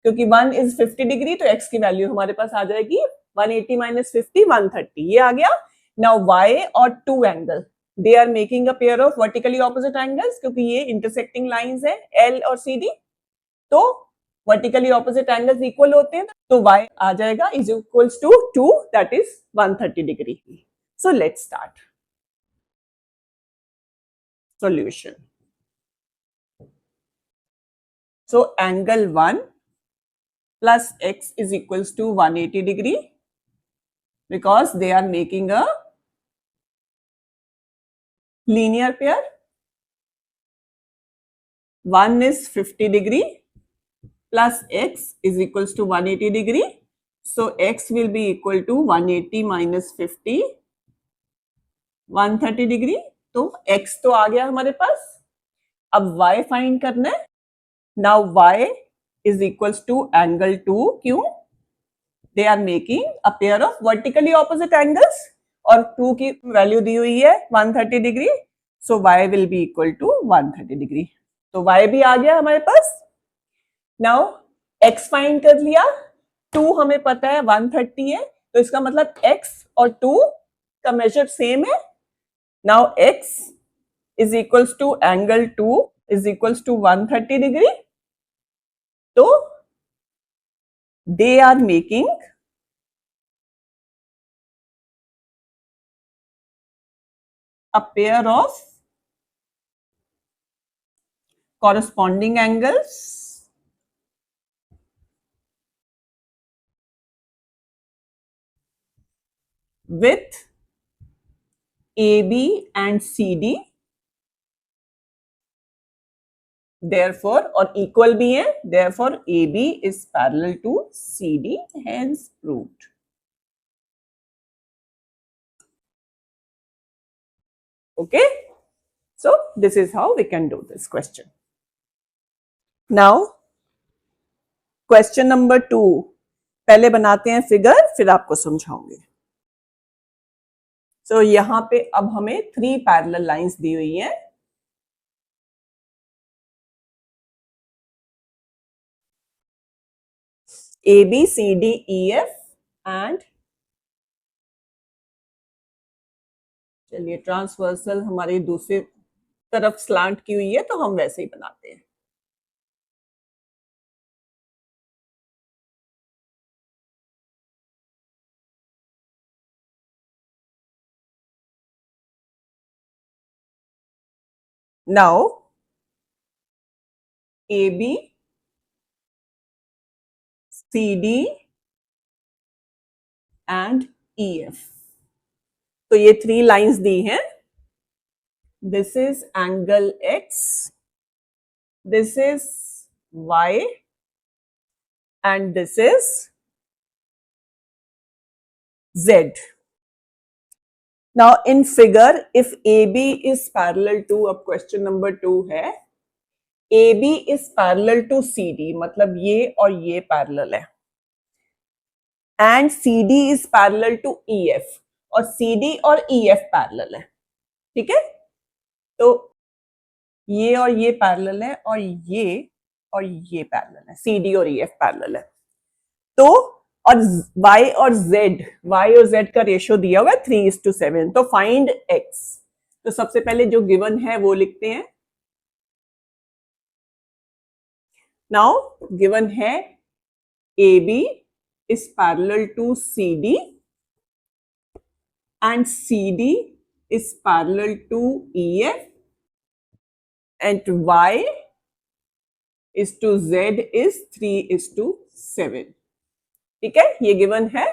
क्योंकि 1 is 50 degree, तो x की वैल्यू हमारे पास आ जाएगी 180 minus 50 130, ये आ गया। नाउ y और 2 angle they are making a pair of vertically opposite angles, क्योंकि ये इंटरसेक्टिंग लाइंस है L और CD, तो वर्टिकली ऑपोजिट एंगल्स इक्वल होते हैं, तो y आ जाएगा is equals to 2, that is 130 degree. So let's start solution. So angle 1 plus x is equals to 180 degree, because they are making a linear pair. 1 is 50 degree plus x is equals to 180 degree. So x will be equal to 180 minus 50, 130 degree. तो x तो आ गया हमारे पास, अब y find करना है। Now y is equals to angle 2, क्यों? They are making a pair of vertically opposite angles, और 2 की वैल्यू दी हुई है 130 degree, so y will be equal to 130 degree. तो y भी आ गया हमारे पास। नाउ x फाइंड कर लिया, 2 हमें पता है 130 है, तो इसका मतलब x और 2 का मेजर सेम है। Now x is equals to angle 2 is equals to 130 degree, तो they are making a pair of corresponding angles with AB and CD, therefore, और equal भी है, therefore AB is parallel to CD, hence proved. Okay, so this is how we can do this question. Now question number 2, पहले बनाते हैं figure, फिर आपको समझाऊंगे। So यहां पे अब हमें 3 पैरेलल लाइंस दी हुई हैं, AB, CD, EF एंड, चलिए ट्रांसवर्सल हमारी दूसरी तरफ स्लांट की हुई है, तो हम वैसे ही बनाते हैं। Now AB, CD and EF, तो ये 3 लाइंस दी हैं। This is angle X, this is y and this is z. Now in figure, if AB is parallel to, अब क्वेश्चन नंबर 2 है, AB is parallel to CD, मतलब ये और ये parallel है, and CD is parallel to EF, और CD और EF parallel है, ठीक है। तो ये और ये पैरेलल है और ये पैरेलल है, CD और EF पैरेलल है। तो और y और z का रेशियो दिया हुआ है 3:7, तो फाइंड x। तो सबसे पहले जो गिवन है वो लिखते हैं। नाउ गिवन है AB is parallel to CD and CD is parallel to EF and y is to z is 3:7, ठीक है, ये गिवन है।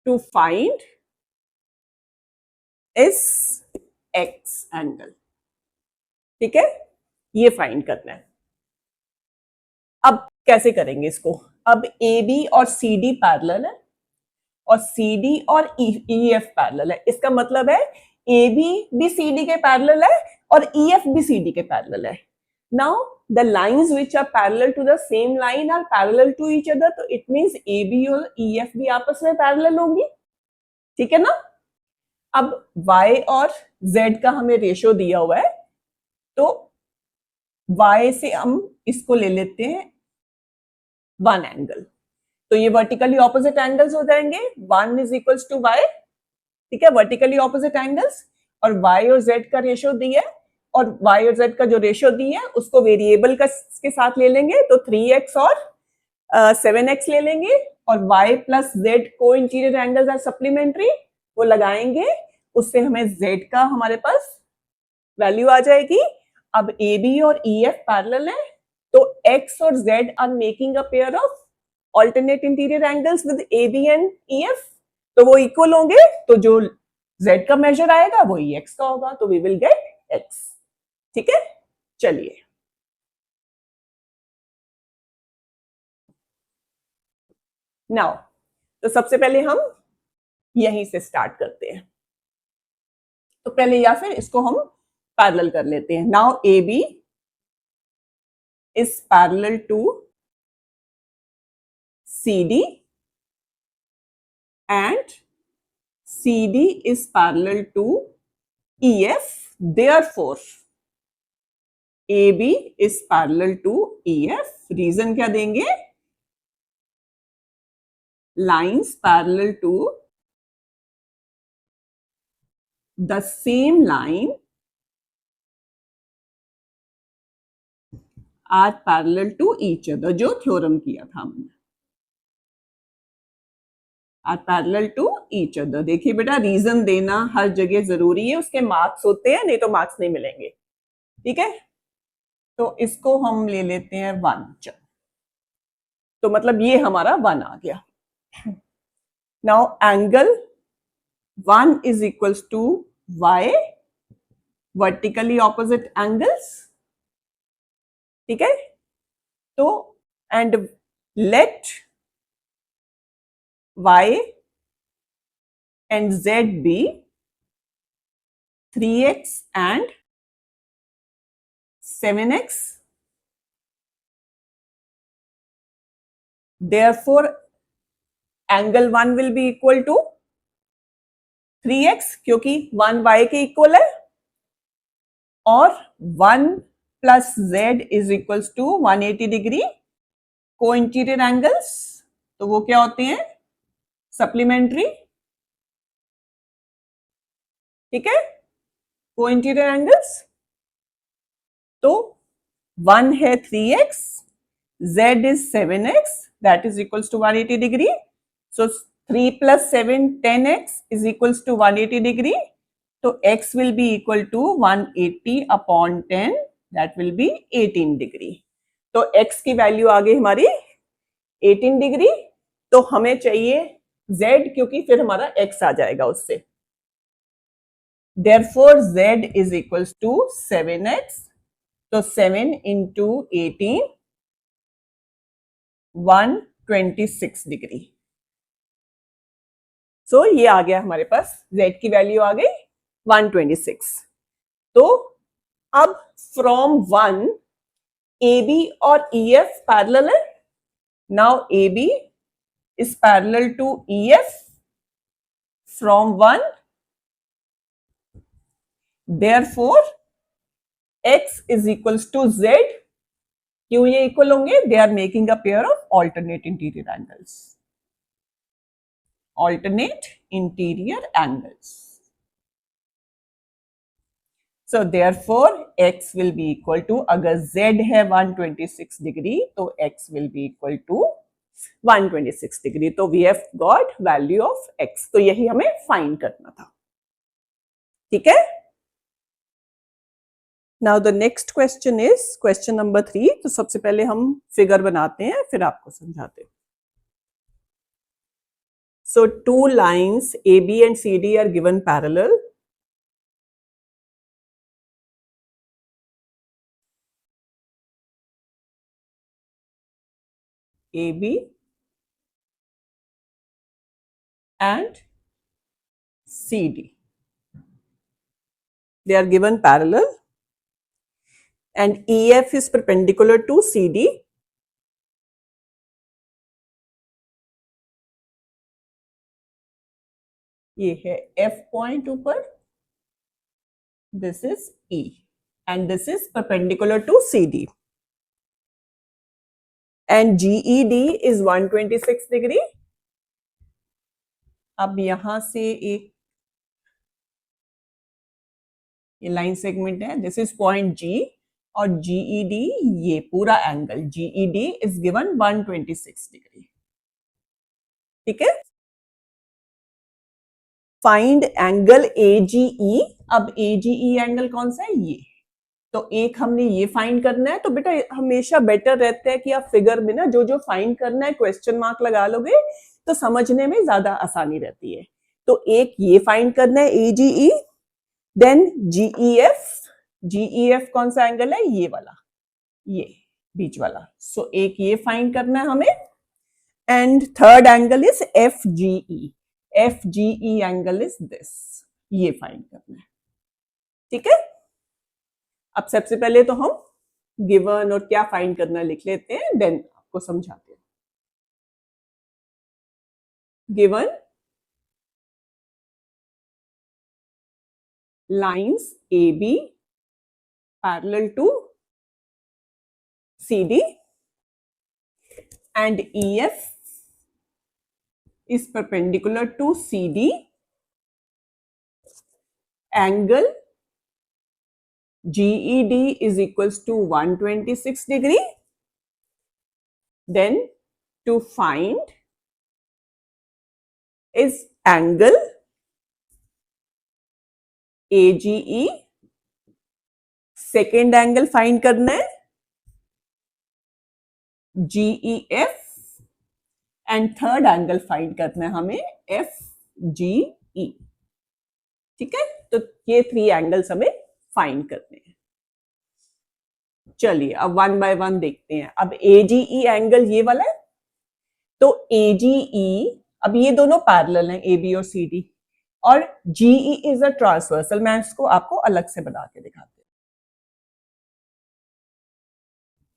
टू फाइंड इस x एंगल, ठीक है, ये फाइंड करना है। अब कैसे करेंगे इसको? अब AB और CD पैरेलल है और CD और EF पैरेलल है। इसका मतलब है AB भी CD के पैरेलल है और EF भी CD के पैरेलल है। Now the lines which are parallel to the same line are parallel to each other, तो it means AB और EF भी आपस में पैरेलल होंगी, ठीक है ना। अब Y और Z का हमें रेशियो दिया हुआ है, तो Y से हम इसको ले लेते हैं 1 एंगल, तो ये वर्टिकली ऑपोजिट एंगल्स हो जाएंगे। 1 is equals to y, ठीक है, वर्टिकली ऑपोजिट एंगल्स, और y और z का रेशियो दिया है, और y और z का जो रेशियो दिया है उसको वेरिएबल के साथ ले लेंगे, तो 3x और 7x ले लेंगे, और y प्लस z को इंटीरियर एंगल्स आर सप्लीमेंट्री, वो लगाएंगे, उससे हमें z का हमारे पास वैल्यू आ जाएगी। अब AB और EF पैरेलल है, तो x और z are making a pair of alternate interior angles with AB and EF, तो वो इक्वल होंगे, तो जो Z का मेजर आएगा वो EX का होगा, तो we will get X, ठीक है। चलिए नाउ, तो सबसे पहले हम यहीं से स्टार्ट करते हैं, तो पहले या फिर इसको हम पैरेलल कर लेते हैं। Now AB is parallel to CD and CD is parallel to EF, therefore AB is parallel to EF। Reason क्या देंगे? Lines parallel to the same line are parallel to each other, जो theorem किया था हमने, are parallel to each other. देखिए बेटा, reason देना हर जगह जरूरी है, उसके मार्क्स होते हैं, नहीं तो मार्क्स नहीं मिलेंगे, ठीक है। तो इसको हम ले लेते हैं 1, तो मतलब ये हमारा 1 आ गया। Now angle 1 is equals to y, vertically opposite angles, ठीक है। तो and let y and z be 3x and 7x, therefore angle 1 will be equal to 3x, क्योंकि 1 y के इक्वल है, और 1 plus z is equals to 180 degree co interior angles, तो वो क्या होते हैं? सप्लीमेंट्री, ठीक है, को इंटीरियर एंगल्स। तो 1 है 3x, z is 7x, that is equals to 180 degree. So 3 plus 7 10x is equals to 180 degree. तो x will be equal to 180 upon 10, that will be 18 degree. तो x की वैल्यू आ गई हमारी 18 डिग्री, तो हमें चाहिए z, क्योंकि फिर हमारा x आ जाएगा उससे। Therefore z is equals to 7x, तो 7 into 18 126 डिग्री। सो ये आ गया हमारे पास, z की वैल्यू आ गई 126। तो अब फ्रॉम 1 AB और EF पैरेलल है। Now AB is parallel to EF from 1, therefore x is equals to z। क्यों ये इक्वल होंगे? They are making a pair of alternate interior angles, alternate interior angles. So therefore x will be equal to, अगर z है 126 degree तो x will be equal to 126 degree. तो we have got value of x। तो यही हमें find करना था। ठीक है। Now the next question is question number 3। तो सबसे पहले हम फिगर बनाते हैं, फिर आपको समझाते हैं। So two lines AB and CD are given parallel. AB and CD, they are given parallel and EF is perpendicular to CD। ये है F पॉइंट ऊपर, this is E and this is perpendicular to CD and GED is 126 degree. अब यहां से एक ये line segment है, this is point G और GED, ये पूरा angle GED is given 126 degree. ठीक है। Find angle AGE। अब AGE एंगल कौन सा है? ये। तो एक हमने ये फाइंड करना है। तो बेटा हमेशा बेटर रहता है कि आप फिगर में ना जो जो फाइंड करना है क्वेश्चन मार्क लगा लोगे तो समझने में ज्यादा आसानी रहती है। तो एक ये फाइंड करना है AGE, देन GEF कौन सा एंगल है? ये वाला, ये बीच वाला। सो एक ये फाइंड करना है हमें and third angle is FGE angle is this, ये फाइंड करना है। ठीक है। अब सबसे पहले तो हम गिवन और क्या फाइंड करना लिख लेते हैं, देन आपको समझाते हैं। Given lines AB parallel to CD and EF is perpendicular to CD, angle GED is equals to 126 degree, then to find is angle AGE, second angle find करना है GEF and third angle find करना है हमें FGE। ठीक है। तो ये 3 angles हमें फाइंड करने हैं। चलिए अब वन बाय वन देखते हैं। अब AGE एंगल ये वाला है, तो AGE, अब ये दोनों पैरेलल हैं AB और CD, और GE इज अ ट्रांसवर्सल। मैं इसको आपको अलग से बना के दिखाती हूँ।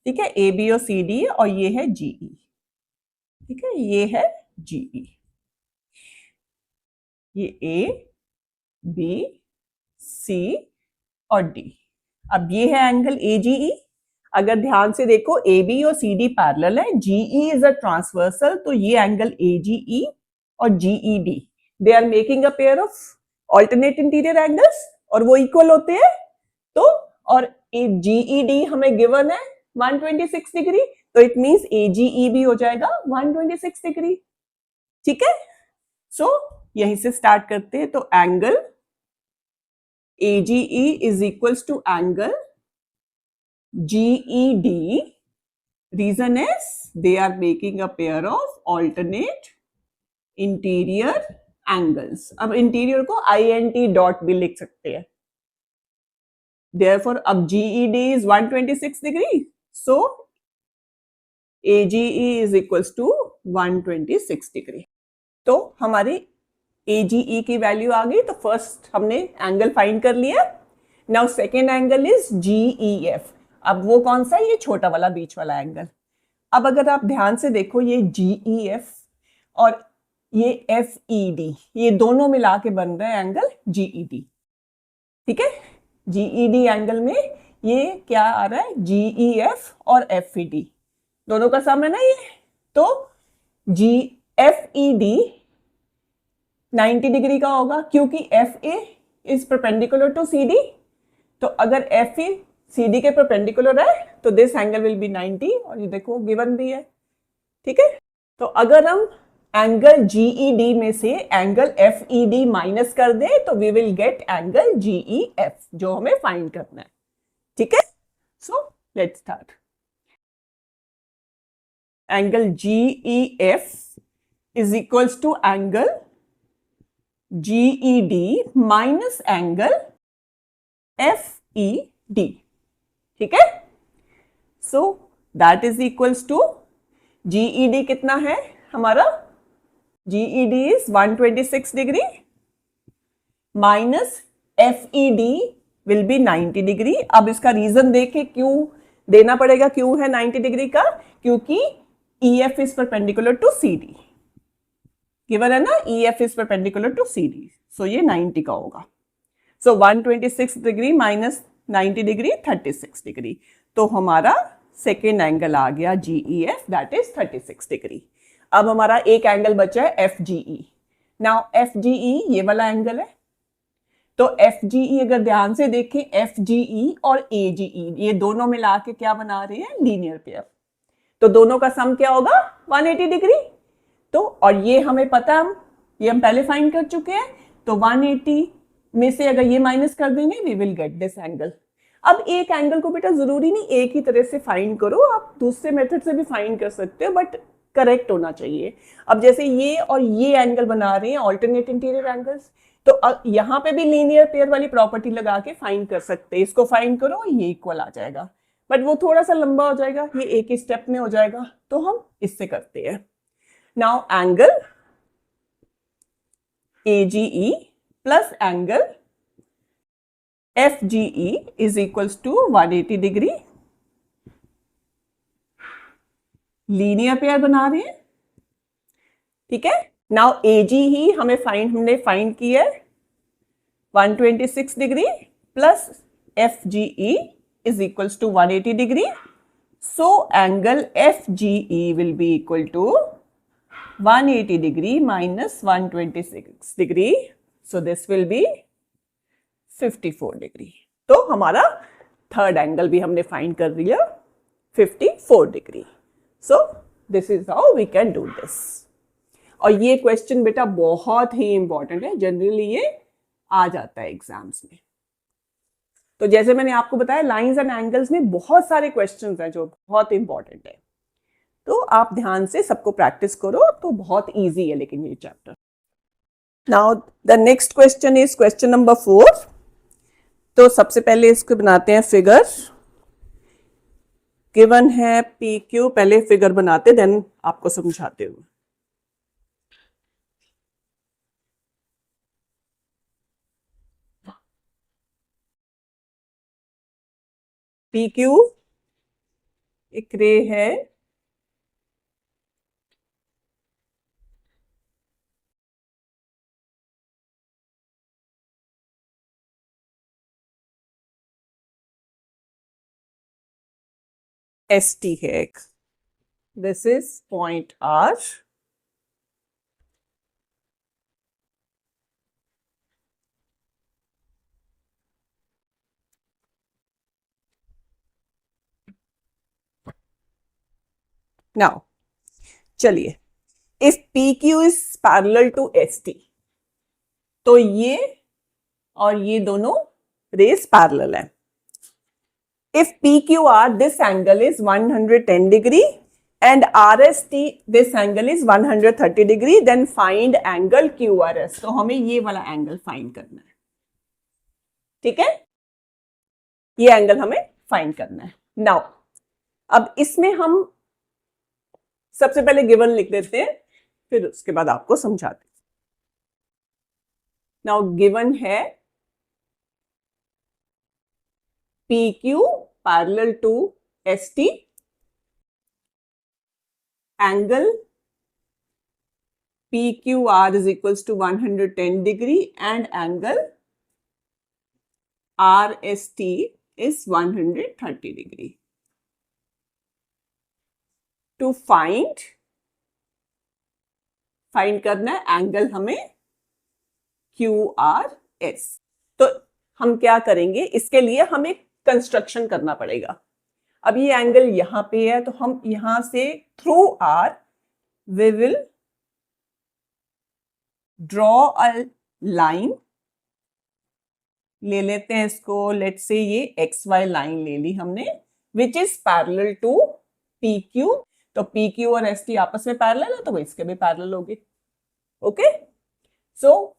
ठीक है। AB और CD और ये है GE। ठीक है, ये है GE, ये A B C और D। अब ये है एंगल AGE। अगर ध्यान से देखो AB और CD पैरेलल है, GE इज अ ट्रांसवर्सल, तो ये एंगल AGE और GED they are making a pair of alternate interior angles और वो इक्वल होते हैं। तो और GED हमें गिवन है 126 डिग्री, तो इट मींस AGE भी हो जाएगा 126 डिग्री। ठीक है। सो यहीं से स्टार्ट करते हैं। तो angle AGE is equals to angle GED। Reason is they are making a pair of alternate interior angles. अब इंटीरियर को INT डॉट भी लिख सकते हैं। Therefore, अब GED is 126 degree. So, AGE is equals to 126 degree. तो हमारी AGE की वैल्यू आ गई। तो फर्स्ट हमने एंगल फाइंड कर लिया। Now second angle is GEF। अब वो कौन सा है? ये छोटा वाला बीच वाला एंगल। अब अगर आप ध्यान से देखो, ये GEF और ये FED, ये दोनों मिला के बन रहे हैं एंगल GED। ठीक है, GED एंगल में ये क्या आ रहा है? GEF और FED दोनों का सम है ना ये। तो FED 90 डिग्री का होगा क्योंकि FA is perpendicular to CD। तो अगर FE CD के परपेंडिकुलर है तो दिस एंगल विल बी 90, और ये देखो गिवन भी है। ठीक है, तो अगर हम एंगल GED में से एंगल FED माइनस कर दे तो we will get angle GEF, जो हमें फाइंड करना है। ठीक है, so let's start. Angle GEF is equals to angle GED minus angle FED। ठीक है, so that is equals to GED कितना है हमारा? GED is 126 degree minus FED will be 90 degree. अब इसका रीजन देखे क्यों देना पड़ेगा, क्यों है 90 डिग्री का? क्योंकि EF is perpendicular to CD। Given है ना, EF is perpendicular to CD, so ये 90 का होगा। So 126 degree minus 90 degree 36 degree. तो हमारा सेकेंड एंगल आ गया GEF, दैट इज 36 डिग्री। अब हमारा एक एंगल बचा है FGE। नाउ FGE ये वाला एंगल है। तो FGE अगर ध्यान से देखें, FGE और AGE ये दोनों मिला के क्या बना रहे हैं? Linear pair. तो दोनों का सम क्या होगा? 180 डिग्री। तो और ये हमें पता, ये हम पहले फाइंड कर चुके हैं। तो 180 में से अगर ये माइनस कर देंगे we will get this angle. अब एक एंगल को बेटा जरूरी नहीं एक ही तरह से फाइंड करो, आप दूसरे मेथड से भी फाइंड कर सकते हो, बट करेक्ट होना चाहिए। अब जैसे ये और ये एंगल बना रहे हैं ऑल्टरनेट इंटीरियर एंगल्स, तो यहां पे भी लीनियर पेयर वाली प्रॉपर्टी लगा के फाइंड कर सकते हैं। इसको फाइंड करो, ये इक्वल आ जाएगा, बट वो थोड़ा सा लंबा हो जाएगा, ये एक ही स्टेप में हो जाएगा, तो हम इससे करते हैं। Now angle AGE plus angle FGE is equals to 180 degree. Linear pair बना रहे हैं। ठीक है, नाउ AGE हमने फाइंड किया है 126 degree plus FGE is equals to 180 degree. So angle FGE will be equal to 180 degree minus 126 degree. So this will be 54 degree. तो हमारा थर्ड एंगल भी हमने फाइंड कर लिया 54 degree. So this is how we can do this. और ये question बेटा बहुत ही इंपॉर्टेंट है, जनरली ये आ जाता है एग्जाम्स में। तो जैसे मैंने आपको बताया लाइंस एंड एंगल्स में बहुत सारे क्वेश्चंस हैं जो बहुत इंपॉर्टेंट है, तो आप ध्यान से सबको प्रैक्टिस करो, तो बहुत इजी है लेकिन ये chapter. Now the next question is question number 4। तो सबसे पहले इसको बनाते हैं फिगर। गिवन है PQ, पहले फिगर बनाते देन आपको समझाते हुए। PQ एक रे है ST है एक, this is point R। Now चलिए, if PQ is parallel to ST, तो ये और ये दोनों रेस पैरेलल है। If PQR, this angle is 110 degree and RST, this angle is 130 degree, then find angle QRS। तो हमें ये वाला एंगल फाइंड करना है। ठीक है, ये एंगल हमें फाइंड करना है। नाउ अब इसमें हम सबसे पहले गिवन लिख देते हैं, फिर उसके बाद आपको समझाते हैं। नाउ गिवन है PQ parallel to ST, angle PQR is equals to 110 degree and angle RST is 130 degree. To find करना है एंगल हमें QRS। तो हम क्या करेंगे, इसके लिए हमें कंस्ट्रक्शन करना पड़ेगा। अब ये एंगल यहां पे है, तो हम यहां से through R we will draw a line, ले लेते हैं इसको, लेट्स से ये XY लाइन ले ली हमने, which is parallel to PQ। तो PQ और ST आपस में पैरेलल है, तो वो इसके भी पैरेलल होगी। ओके, सो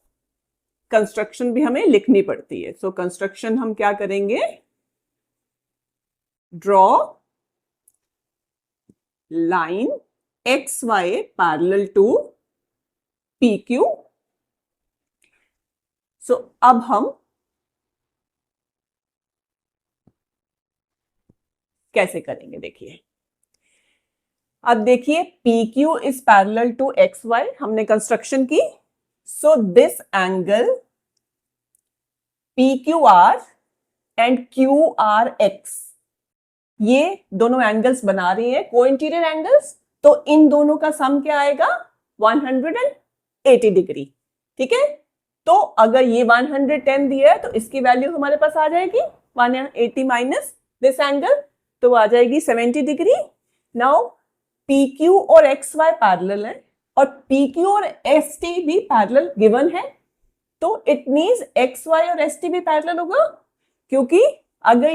कंस्ट्रक्शन भी हमें लिखनी पड़ती है। सो कंस्ट्रक्शन हम क्या करेंगे, draw line XY parallel to PQ। So अब हम कैसे करेंगे, देखिए। अब देखिए PQ is parallel to XY, हमने कंस्ट्रक्शन की। So this angle PQR and QRX, ये दोनों एंगल्स बना रही है कोइंटीरियर एंगल्स, तो इन दोनों का सम क्या आएगा, 180 डिग्री। ठीक है, तो अगर ये 110 दिया है तो इसकी वैल्यू हमारे पास आ जाएगी 180 माइनस दिस एंगल, तो आ जाएगी 70 डिग्री। नाउ PQ और XY पैरेलल है और PQ और ST भी पैरेलल गिवन है, तो इट मींस XY और ST भी पैरेलल होगा, क्योंकि अगर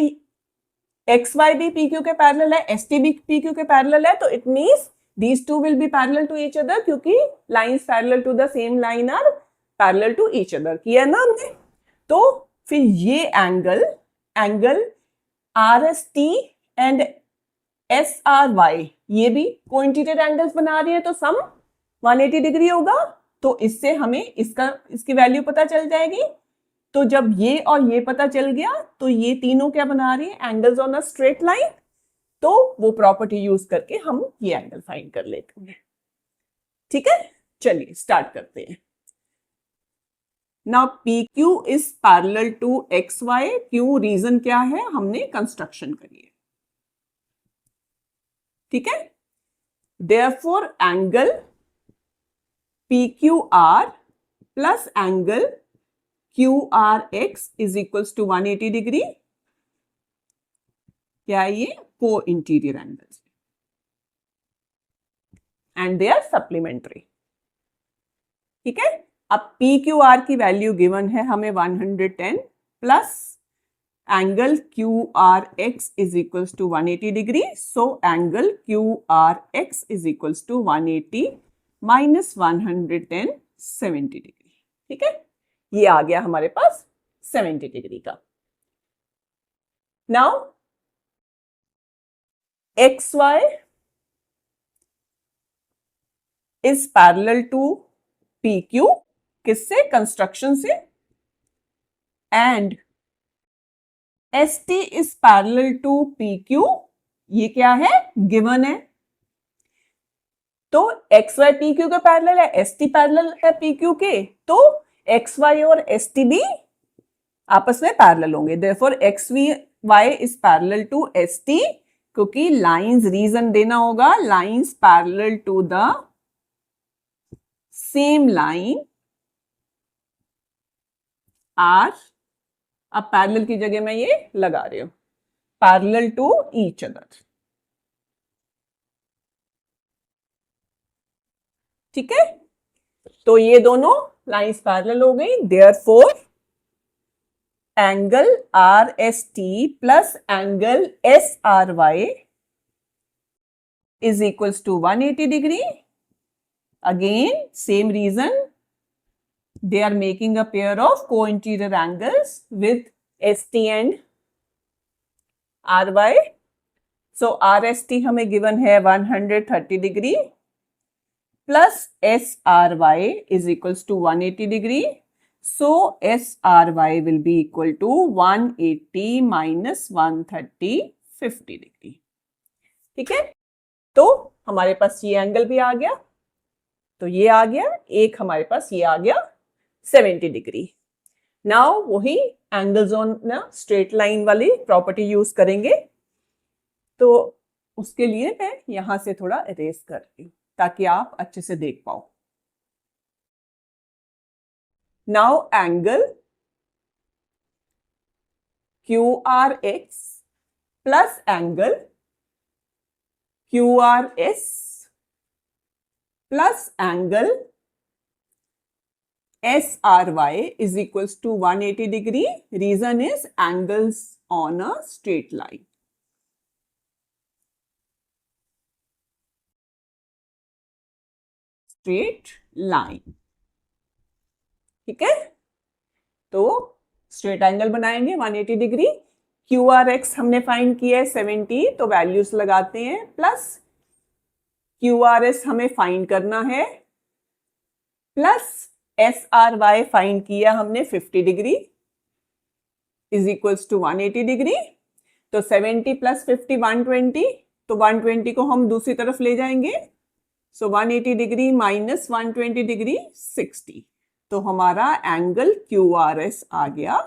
XY भी PQ के पैरेलल है, ST भी PQ के पैरेलल है, तो it means these two will be parallel to each other, क्योंकि lines parallel to the same line are parallel to each other। किया ना हमने। तो फिर ये एंगल RST एंड SRY ये भी कोइंटीरियर एंगल्स बना रही है, तो सम 180 डिग्री होगा। तो इससे हमें इसकी वैल्यू पता चल जाएगी। तो जब ये और ये पता चल गया, तो ये तीनों क्या बना रही है, angles on a straight line. तो वो प्रॉपर्टी यूज करके हम ये एंगल फाइंड कर लेते हैं। ठीक है, चलिए स्टार्ट करते हैं। Now PQ is parallel to XY, क्यों, रीजन क्या है, हमने कंस्ट्रक्शन करी है। ठीक है, therefore angle PQR plus angle QRX is equals to 180 degree. क्या है ये, co interior angles and they are supplementary. ठीक है, अब PQR की वैल्यू गिवन है हमें 110 plus angle QRX is equals to 180 degree. So angle QRX is equals to 180 minus 110 70 degree. ठीक है, ये आ गया हमारे पास 70 डिग्री का। Now XY is parallel to PQ, किससे, कंस्ट्रक्शन से, and ST is parallel to PQ, ये क्या है, गिवन है। तो XY PQ के पैरेलल है, ST पैरेलल है PQ के, तो XY और ST भी आपस में पैरेलल होंगे। Therefore XY is parallel to ST, क्योंकि लाइंस, रीजन देना होगा, lines parallel to the same line are, अब पैरेलल की जगह मैं ये लगा रही हूं, पैरेलल टू ईच अदर। ठीक है, तो ये दोनों लाइंस पैरेलल हो गई। Therefore angle RST plus angle SRY is equals to 180 degree. Again, same reason. They are making a pair of co-interior angles with ST and RY. So RST हमें given है 130 degree plus SRY is equals to 180 degree. So SRY will be equal to 180 minus 130, 50 degree. ठीक है, तो हमारे पास ये angle भी आ गया, तो ये आ गया, एक हमारे पास ये आ गया 70 डिग्री. नाउ वही एंगल्स ऑन ना स्ट्रेट लाइन वाली प्रॉपर्टी यूज करेंगे. तो उसके लिए मैं यहां से थोड़ा इरेज कर रही हूं ताकि आप अच्छे से देख पाओ. Now angle QRX plus angle QRS plus angle SRY is equals to 180 degree. Reason is angles on a straight line. Straight line. ठीक है, तो स्ट्रेट एंगल बनाएंगे 180 डिग्री. QRX हमने फाइंड किया है 70, तो वैल्यूज लगाते हैं. प्लस QRS हमें फाइंड करना है, प्लस SRY फाइंड किया हमने 50 degree is equals to 180 degree. तो 70 प्लस 50 120, तो 120 को हम दूसरी तरफ ले जाएंगे. सो 180 डिग्री माइनस 120 डिग्री 60. तो हमारा एंगल QRS आ गया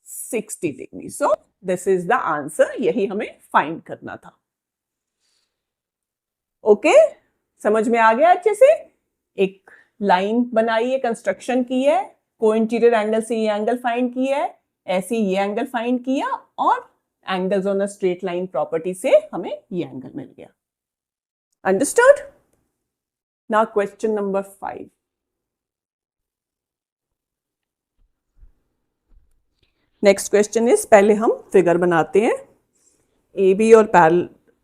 60 degree. So this is the answer. यही हमें फाइंड करना था. ओके, समझ में आ गया अच्छे से. एक लाइन बनाई है, कंस्ट्रक्शन की है, को इंटीरियर एंगल से ये एंगल फाइंड किया है, ऐसे ये एंगल फाइंड किया, और angles on a straight line property से हमें ये एंगल मिल गया. Understood. Now question number 5. Next question is, पहले हम फिगर बनाते हैं. AB और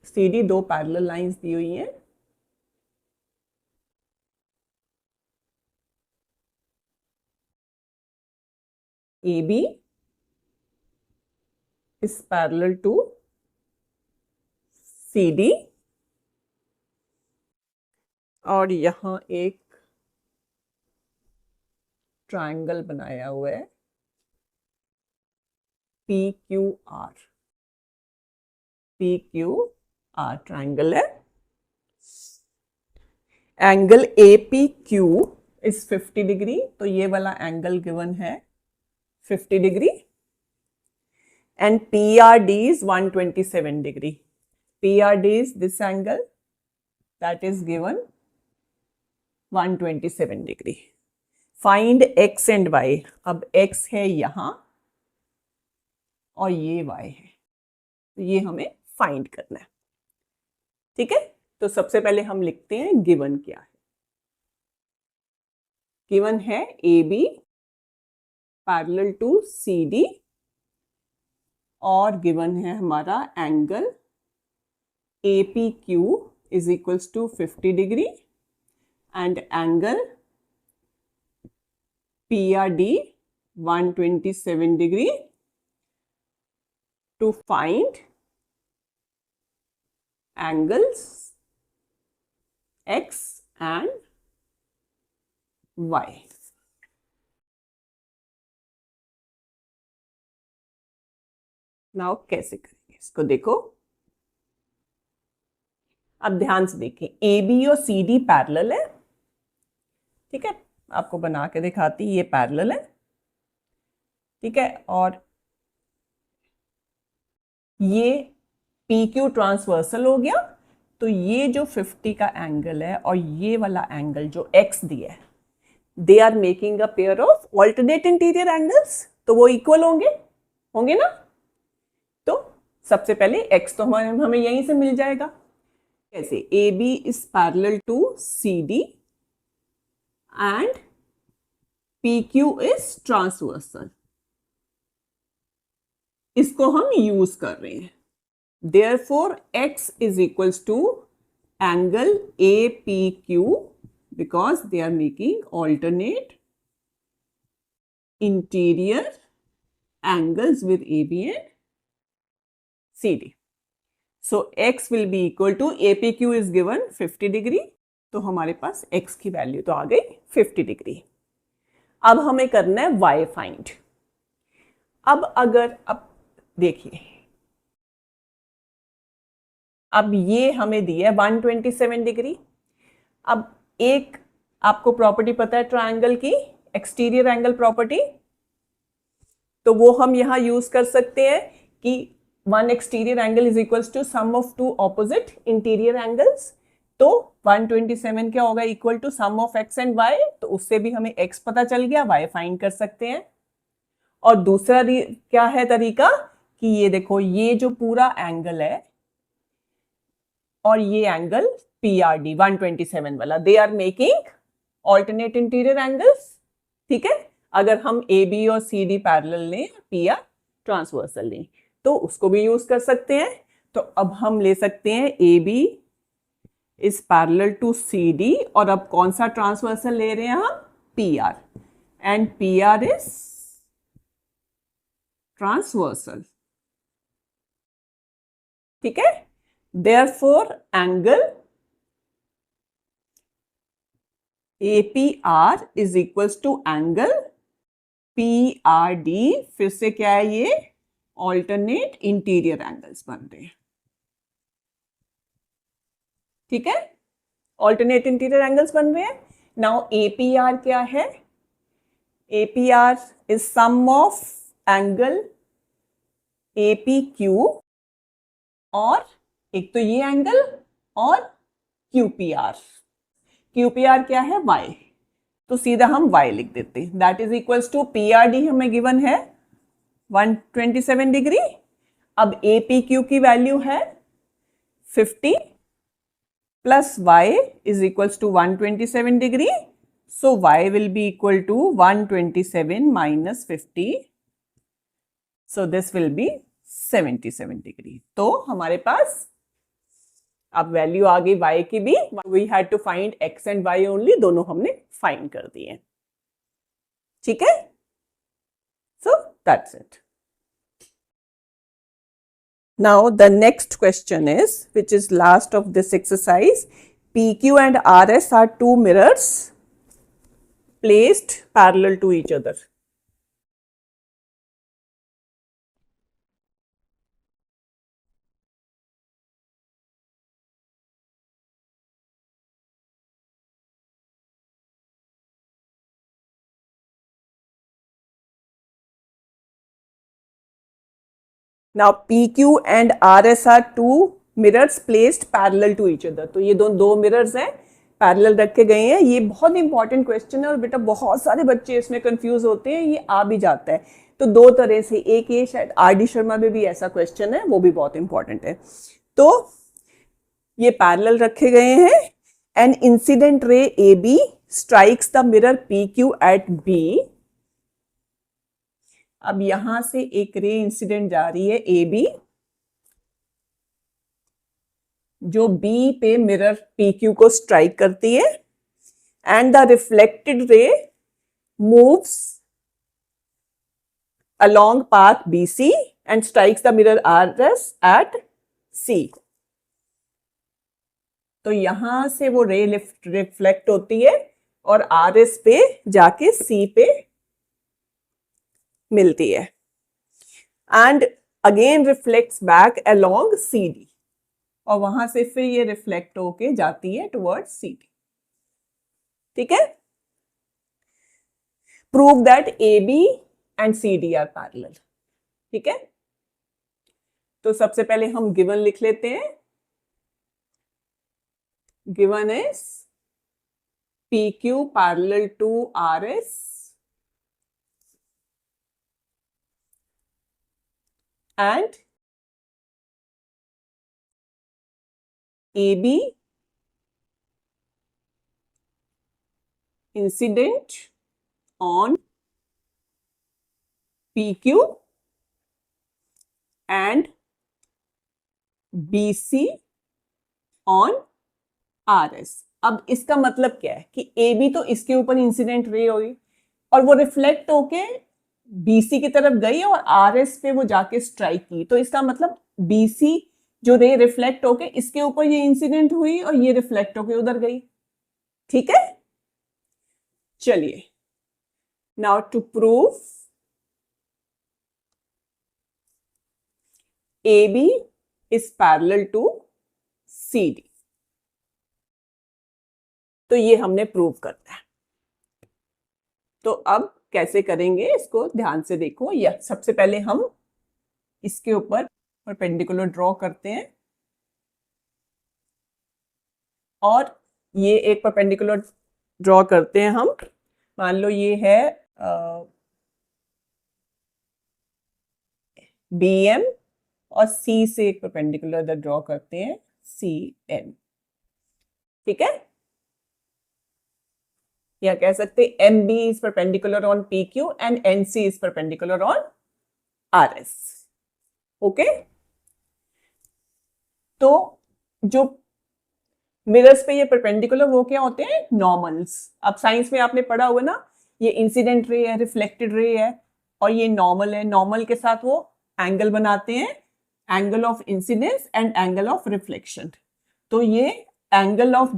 CD दो पैरेलल लाइंस दी हुई हैं. AB is parallel to CD और यहां एक ट्रायंगल बनाया हुआ है PQR. PQR ट्रायंगल है. Angle APQ is 50 degree. तो ये वाला एंगल गिवन है 50 degree. And PRD is 127 degree. PRD is this angle that is given 127 degree. Find X and Y. अब X है यहां और ये Y है, तो ये हमें फाइंड करना है. ठीक है, तो सबसे पहले हम लिखते हैं गिवन क्या है. गिवन है AB पैरेलल टू CD और गिवन है हमारा angle APQ is equals to 50 degree and angle PRD 127 degree. To find angles X and Y. Now कैसे करेंगे इसको, देखो. अब ध्यान से देखें, AB और CD पैरेलल है. ठीक है, आपको बना के दिखाती, ये पैरेलल है. ठीक है, और ये PQ ट्रांसवर्सल हो गया. तो ये जो 50 का एंगल है और ये वाला एंगल जो X दिया है, they are making a pair of alternate interior angles. तो वो इक्वल होंगे ना. तो सबसे पहले X तो हमें यहीं से मिल जाएगा. कैसे? AB is parallel to CD and PQ is transversal. इसको हम यूज कर रहे हैं. Therefore, X is equals to angle APQ because they are making alternate interior angles with AB and CD. So x will be equal to APQ is given 50 degree, तो हमारे पास x की value तो आ गई 50 degree. अब हमें करना है y find. अब देखिए, अब ये हमें दिया है 127 डिग्री। अब एक आपको प्रॉपर्टी पता है ट्रायंगल की, एक्सटीरियर एंगल प्रॉपर्टी, तो वो हम यहां यूज कर सकते हैं कि one exterior angle is equals to sum of two opposite interior angles. तो 127 क्या होगा, equal to sum of x and y, तो उससे भी हमें x पता चल गया, y फाइंड कर सकते हैं। और दूसरा क्या है तरीका कि ये देखो, ये जो पूरा एंगल है और ये एंगल PRD 127 वाला, they are making alternate interior angles. ठीक है, अगर हम AB और CD पैरेलल लें, PR ट्रांसवर्सल लें, तो उसको भी यूज कर सकते हैं। तो अब हम ले सकते हैं AB is parallel to CD, और अब कौन सा ट्रांसवर्सल ले रहे हैं हम, PR, and PR is transversal. ठीक है, therefore angle APR is equals to angle PRD, फिर से क्या है, ये ऑल्टरनेट इंटीरियर एंगल्स बन रहे हैं। ठीक है, ऑल्टरनेट इंटीरियर एंगल्स बन रहे हैं। नाउ APR क्या है, APR is sum of angle APQ और एक तो ये एंगल और QPR। QPR क्या है, Y, तो सीधा हम Y लिख देते हैं, that is equals to PRD हमें गिवन है 127 डिग्री। अब APQ की वैल्यू है 50 plus Y is equals to 127 degree, so Y will be equal to 127 minus 50, so this will be 77 degree. तो हमारे पास अब वैल्यू आ गई y की भी, we had to find x and y only, दोनों हमने फाइंड कर दिए। ठीक है, so that's it. Now the next question is, which is last of this exercise, PQ and RS are two mirrors placed parallel to each other. Now PQ and RS are two mirrors placed parallel to each other. तो ये दो mirrors हैं, parallel रखे गए हैं। ये बहुत important question है और बेटा बहुत सारे बच्चे इसमें कंफ्यूज होते हैं, ये आ भी जाता है। तो दो तरह से, एक ये शायद RD शर्मा में भी ऐसा क्वेश्चन है, वो भी बहुत इंपॉर्टेंट है। तो ये पैरेलल रखे गए हैं, an incident ray AB strikes the mirror PQ at B। अब यहां से एक रे इंसिडेंट जा रही है AB, जो B पे मिरर PQ को स्ट्राइक करती है, and the reflected ray moves along path BC and strikes the mirror RS at C। तो यहां से वो रे रिफ्लेक्ट होती है और RS पे जाके C पे मिलती है, and again reflects back along CD, और वहां से फिर ये रिफ्लेक्ट होके जाती है टुवर्ड्स CD। ठीक है, prove that AB and CD are parallel. ठीक है, तो सबसे पहले हम गिवन लिख लेते हैं। Given is PQ parallel to RS and AB incident on PQ and BC on RS। अब इसका मतलब क्या है कि AB तो इसके ऊपर इंसिडेंट रे हुई और वो रिफ्लेक्ट होके BC की तरफ गई और RS पे वो जाके स्ट्राइक की, तो इसका मतलब BC जो रे रिफ्लेक्ट होके इसके ऊपर ये इंसिडेंट हुई और ये रिफ्लेक्ट होके उधर गई, ठीक है। चलिए, now to prove AB is parallel to CD, तो ये हमने प्रूव करना है। तो अब कैसे करेंगे इसको ध्यान से देखो। या सबसे पहले हम इसके ऊपर परपेंडिकुलर ड्रॉ करते हैं और ये एक परपेंडिकुलर ड्रॉ करते हैं हम। मान लो ये है BM और C से एक परपेंडिकुलर ड्रॉ करते हैं CN, ठीक है। या कह सकते MB is perpendicular on PQ and NC is perpendicular on RS, okay. तो जो मिरर्स पे ये परपेंडिकुलर वो क्या होते हैं, नॉर्मल्स। अब साइंस में आपने पढ़ा हुआ ना, ये इंसिडेंट रे है, रिफ्लेक्टेड रे है और ये नॉर्मल है। नॉर्मल के साथ वो एंगल बनाते हैं, angle of incidence and angle of reflection. तो ये एंगल ऑफ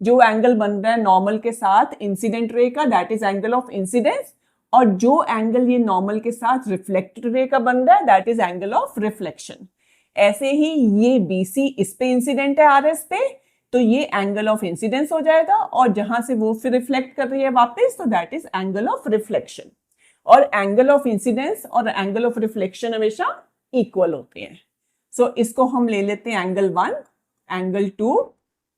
जो एंगल बन रहा है नॉर्मल के साथ इंसिडेंट रे का, that is angle of incidence, और जो एंगल ये नॉर्मल के साथ रिफ्लेक्टेड रे का बन रहा है that is angle of reflection. ऐसे ही ये BC इस पे इंसिडेंट है RS पे, तो ये एंगल ऑफ इंसिडेंस हो जाएगा, और जहां से वो फिर रिफ्लेक्ट कर रही है वापस, तो that is angle of reflection. और एंगल ऑफ इंसिडेंस और एंगल ऑफ रिफ्लेक्शन हमेशा इक्वल होते हैं। सो इसको हम ले लेते हैं एंगल 1, एंगल 2,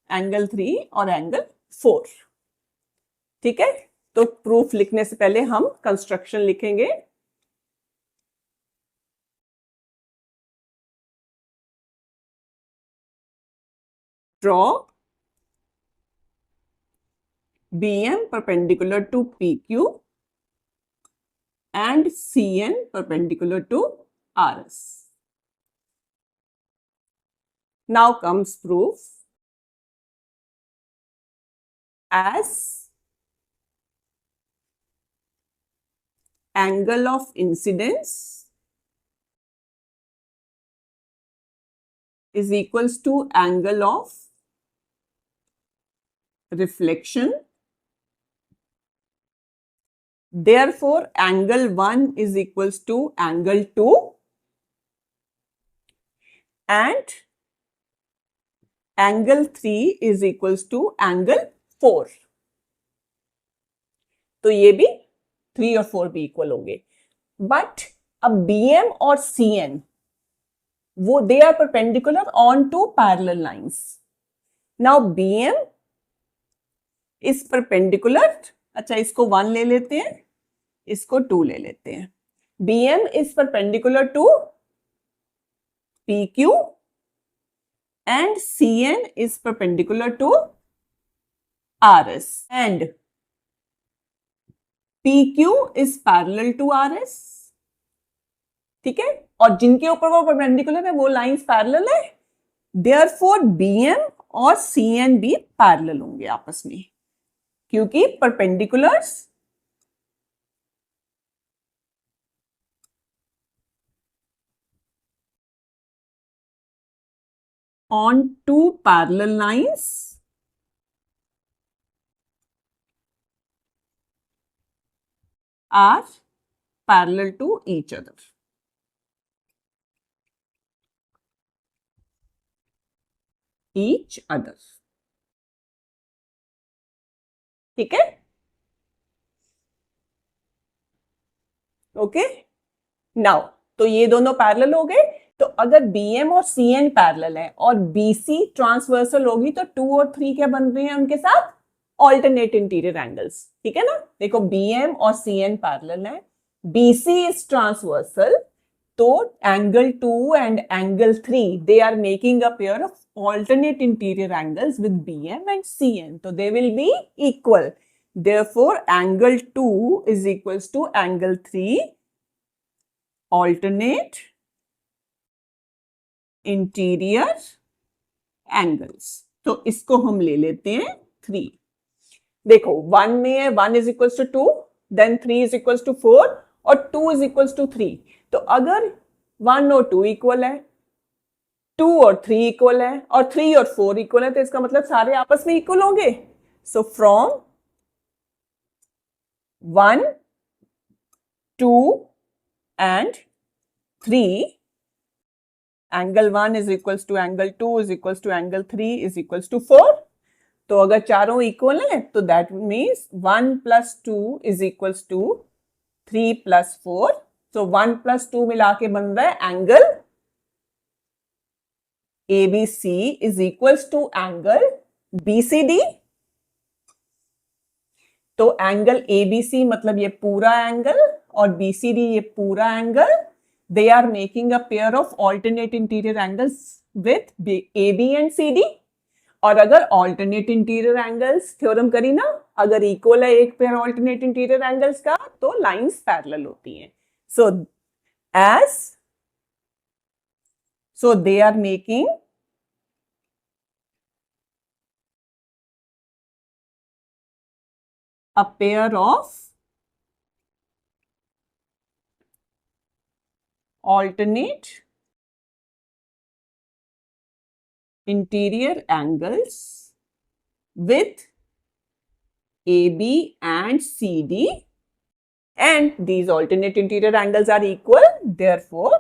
एंगल 3 और एंगल 4, ठीक है। तो प्रूफ लिखने से पहले हम कंस्ट्रक्शन लिखेंगे। Draw BM perpendicular to PQ and CN perpendicular to RS. Now comes proof. As angle of incidence is equals to angle of reflection, therefore angle 1 is equals to angle 2 and angle 3 is equals to angle 4. तो ये भी 3 और 4 भी equal होंगे। But अब BM और CN वो they are perpendicular on to parallel lines. Now BM is perpendicular, अच्छा इसको 1 ले लेते हैं, इसको 2 ले लेते हैं। BM is perpendicular to PQ and CN is perpendicular to RS and PQ is parallel to RS, ठीक है। और जिनके ऊपर वो परपेंडिकुलर है वो लाइंस पैरेलल है, therefore BM और CN भी पैरेलल होंगे आपस में, क्योंकि perpendiculars on two parallel lines are parallel to each other. ठीक है, ओके। नाउ तो ये दोनों पैरेलल हो गए। तो अगर BM और CN पैरेलल है और BC ट्रांसवर्सल होगी तो 2 और 3 क्या बन रहे हैं उनके साथ, ऑल्टरनेट इंटीरियर एंगल्स, ठीक है ना। देखो BM और CN पैरेलल है, BC इज ट्रांसवर्सल, तो angle 2 and angle 3 they are making a pair of alternate interior angles with BM and CN, so they will be equal. Therefore angle 2 is equals to angle 3 alternate interior angles. तो इसको हम ले लेते हैं 3। देखो 1 में है 1 is equals to 2, then 3 is equals to 4 और 2 इज इक्वल्स टू 3। तो अगर 1 और 2 इक्वल है 2 और 3 इक्वल है और 3 और 4 इक्वल है, तो इसका मतलब सारे आपस में इक्वल होंगे. So from 1, 2 and 3, angle 1 is equals to angle 2 is equals to angle 3 is equals to 4. तो अगर चारों इक्वल है तो that means 1 plus 2 is equals to 3 plus 4. So 1 plus 2 मिला के बन रहा है angle ABC is equals to angle BCD. तो एंगल ABC मतलब ये पूरा एंगल और BCD ये पूरा angle, they are making a pair of alternate interior angles with AB and CD. और अगर alternate interior angles थ्योरम करी ना, अगर इक्वल है एक पेयर alternate interior angles का तो लाइंस पैरेलल होती हैं. So they are making a pair of alternate interior angles with AB and CD, and these alternate interior angles are equal, therefore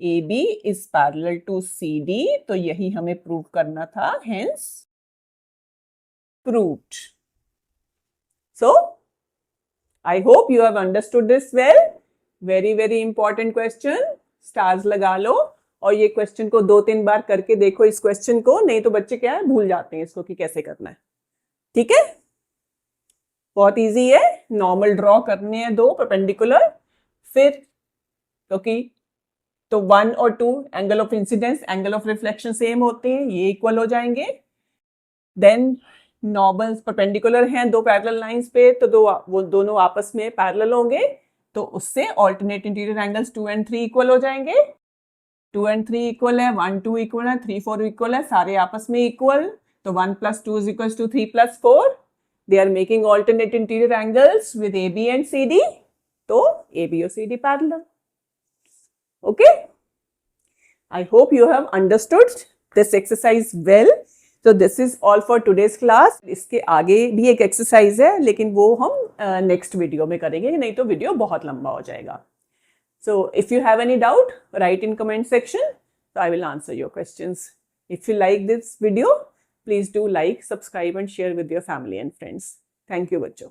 AB is parallel to CD. तो यही हमें prove करना था, hence proved. So I hope you have understood this well. Very very important question. Stars लगा लो और ये question को 2-3 बार करके देखो इस क्वेश्चन को, नहीं तो बच्चे क्या है भूल जाते हैं इसको कि कैसे करना है. ठीक है, बहुत इजी है. नॉर्मल ड्रॉ करने हैं दो परपेंडिकुलर, फिर क्योंकि तो 1 और 2 angle of incidence angle of reflection same होते हैं, ये इक्वल हो जाएंगे. देन नॉर्मल परपेंडिकुलर हैं दो पैरेलल लाइंस पे, तो वो दोनों आपस में पैरेलल होंगे, तो उससे alternate interior angles 2 and 3 equal हो जाएंगे. 2 and 3 इक्वल है, 1, 2 इक्वल है, 3, 4 इक्वल है, सारे आपस में इक्वल. तो 1 plus 2 is equals to 3 plus 4. They are making alternate interior angles with AB and CD. तो AB और CD parallel. Okay? I hope you have understood this exercise well. So this is all for today's class. इसके आगे भी एक exercise है, लेकिन वो हम नेक्स्ट वीडियो में करेंगे, नहीं तो वीडियो बहुत लंबा हो जाएगा. So if you have any doubt, write in comment section. So I will answer your questions. If you like this video, please do like, subscribe and share with your family and friends. Thank you, बच्चों.